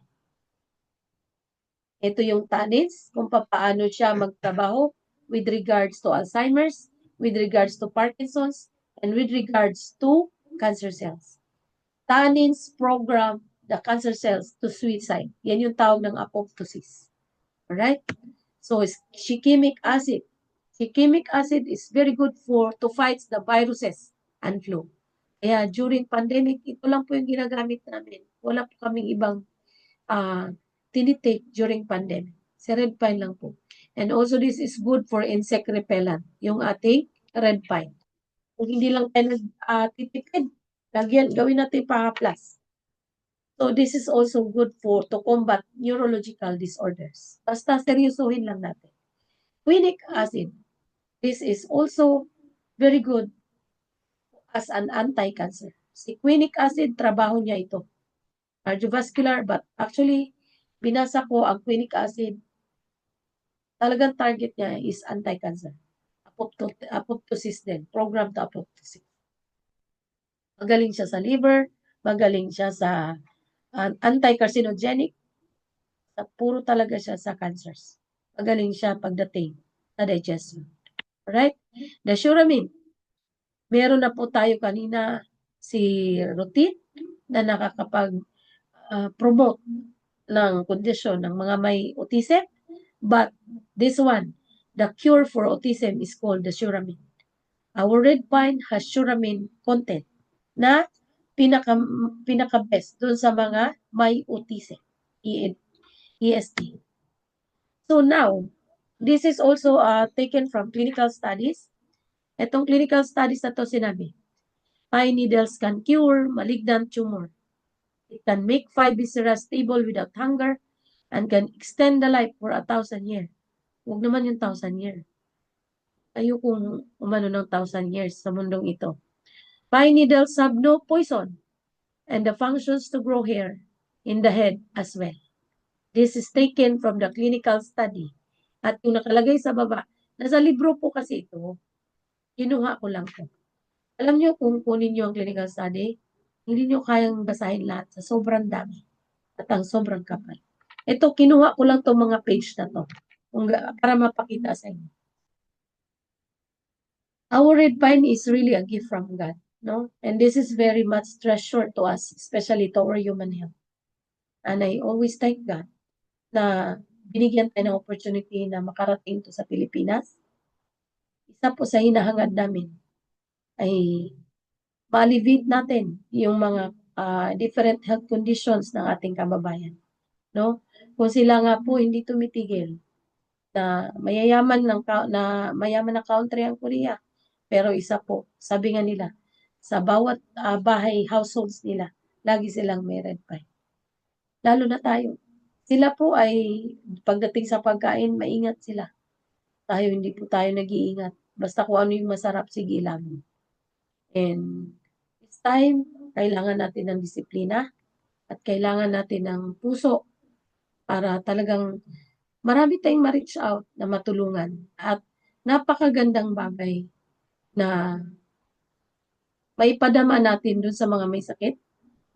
Ito yung tannins, kung paano siya magtrabaho with regards to Alzheimer's, with regards to Parkinson's, and with regards to cancer cells. Tannins program the cancer cells to suicide. Yan yung tawag ng apoptosis. Alright? So, shikimic acid. Shikimic acid is very good to fight the viruses and flu. Kaya during pandemic, ito lang po yung ginagamit namin. Wala po kaming ibang tinitake during pandemic. Si red pine lang po. And also this is good for insect repellent, yung ating red pine. Kung hindi lang tayo nagtitipid, gawin natin pa-plus. So this is also good to combat neurological disorders. Basta seryosohin lang natin. Quinic acid. This is also very good as an anti-cancer. Si quinic acid, trabaho niya ito. Cardiovascular, but actually, binasa ko ang quinic acid, talagang target niya is anti-cancer. Apoptosis din. Program to apoptosis. Magaling siya sa liver, magaling siya sa anti-carcinogenic, puro talaga siya sa cancers. Magaling siya pagdating sa digestion. Alright? The Suramin. Meron na po tayo kanina si Rutin na nakakapag-promote ng kondisyon ng mga may autism. But this one, the cure for autism is called the Suramin. Our red pine has Suramin content na pinaka-best dun sa mga may autism, ESD. So now, this is also taken from clinical studies. Itong clinical studies na to sinabi, pine needles can cure malignant tumor. It can make 5 viscera stable without hunger and can extend the life for 1,000 years. Huwag naman yung 1,000 years. Ayokong umano ng 1,000 years sa mundong ito. Pine needles have no poison and the functions to grow hair in the head as well. This is taken from the clinical study. At yung nakalagay sa baba, nasa libro po kasi ito. Kinuha ko lang po. Alam nyo kung kunin nyo ang clinical study, hindi nyo kayang basahin lahat sa sobrang dami at ang sobrang kapal. Ito, kinuha ko lang itong mga page na to para mapakita sa inyo. Our red pine is really a gift from God, no? And this is very much treasure to us, especially to our human health. And I always thank God na binigyan tayo ng opportunity na makarating to sa Pilipinas. Isa po sa hinahangad namin ay ma-alleviate natin yung mga different health conditions ng ating kababayan, no? Kung sila nga po hindi tumitigil na mayaman na country ang Korea, pero isa po, sabi nga nila, sa bawat bahay, households nila, lagi silang may red pine. Lalo na tayo. Sila po ay, pagdating sa pagkain, maingat sila. Tayo, hindi po tayo nag-iingat. Basta kung ano yung masarap, sige lang. And it's time, kailangan natin ng disiplina at kailangan natin ng puso para talagang marami tayong ma-reach out na matulungan. At napakagandang bagay na maipadama natin dun sa mga may sakit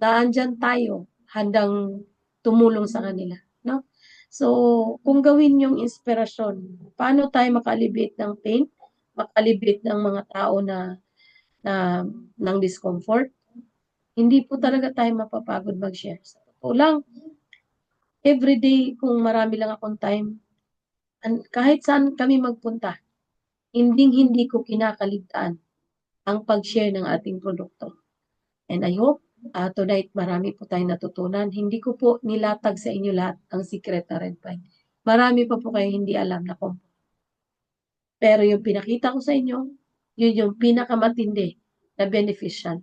na andyan tayo handang tumulong sa kanila, no? So, kung gawin yung inspirasyon, paano tayo maka-alleviate ng pain, maka-alleviate ng mga tao na ng discomfort, hindi po talaga tayo mapapagod mag-share. Sa totoo lang, everyday, kung marami lang akong time, kahit saan kami magpunta, hindi ko kinakaligtaan ang pag-share ng ating produkto. And I hope tonight marami po tayong natutunan. Hindi ko po nilatag sa inyo lahat ang secret na red pine. Marami pa po kayo hindi alam na kung. Pero yung pinakita ko sa inyo, yun yung pinakamatindi na beneficial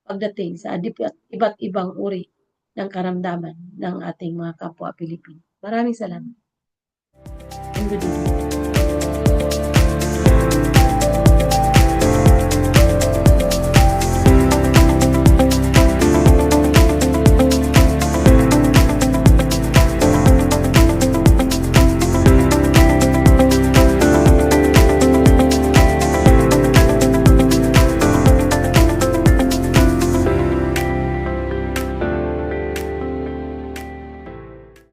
pagdating sa iba't ibang uri ng karamdaman ng ating mga kapwa Pilipino. Maraming salamat. And good evening.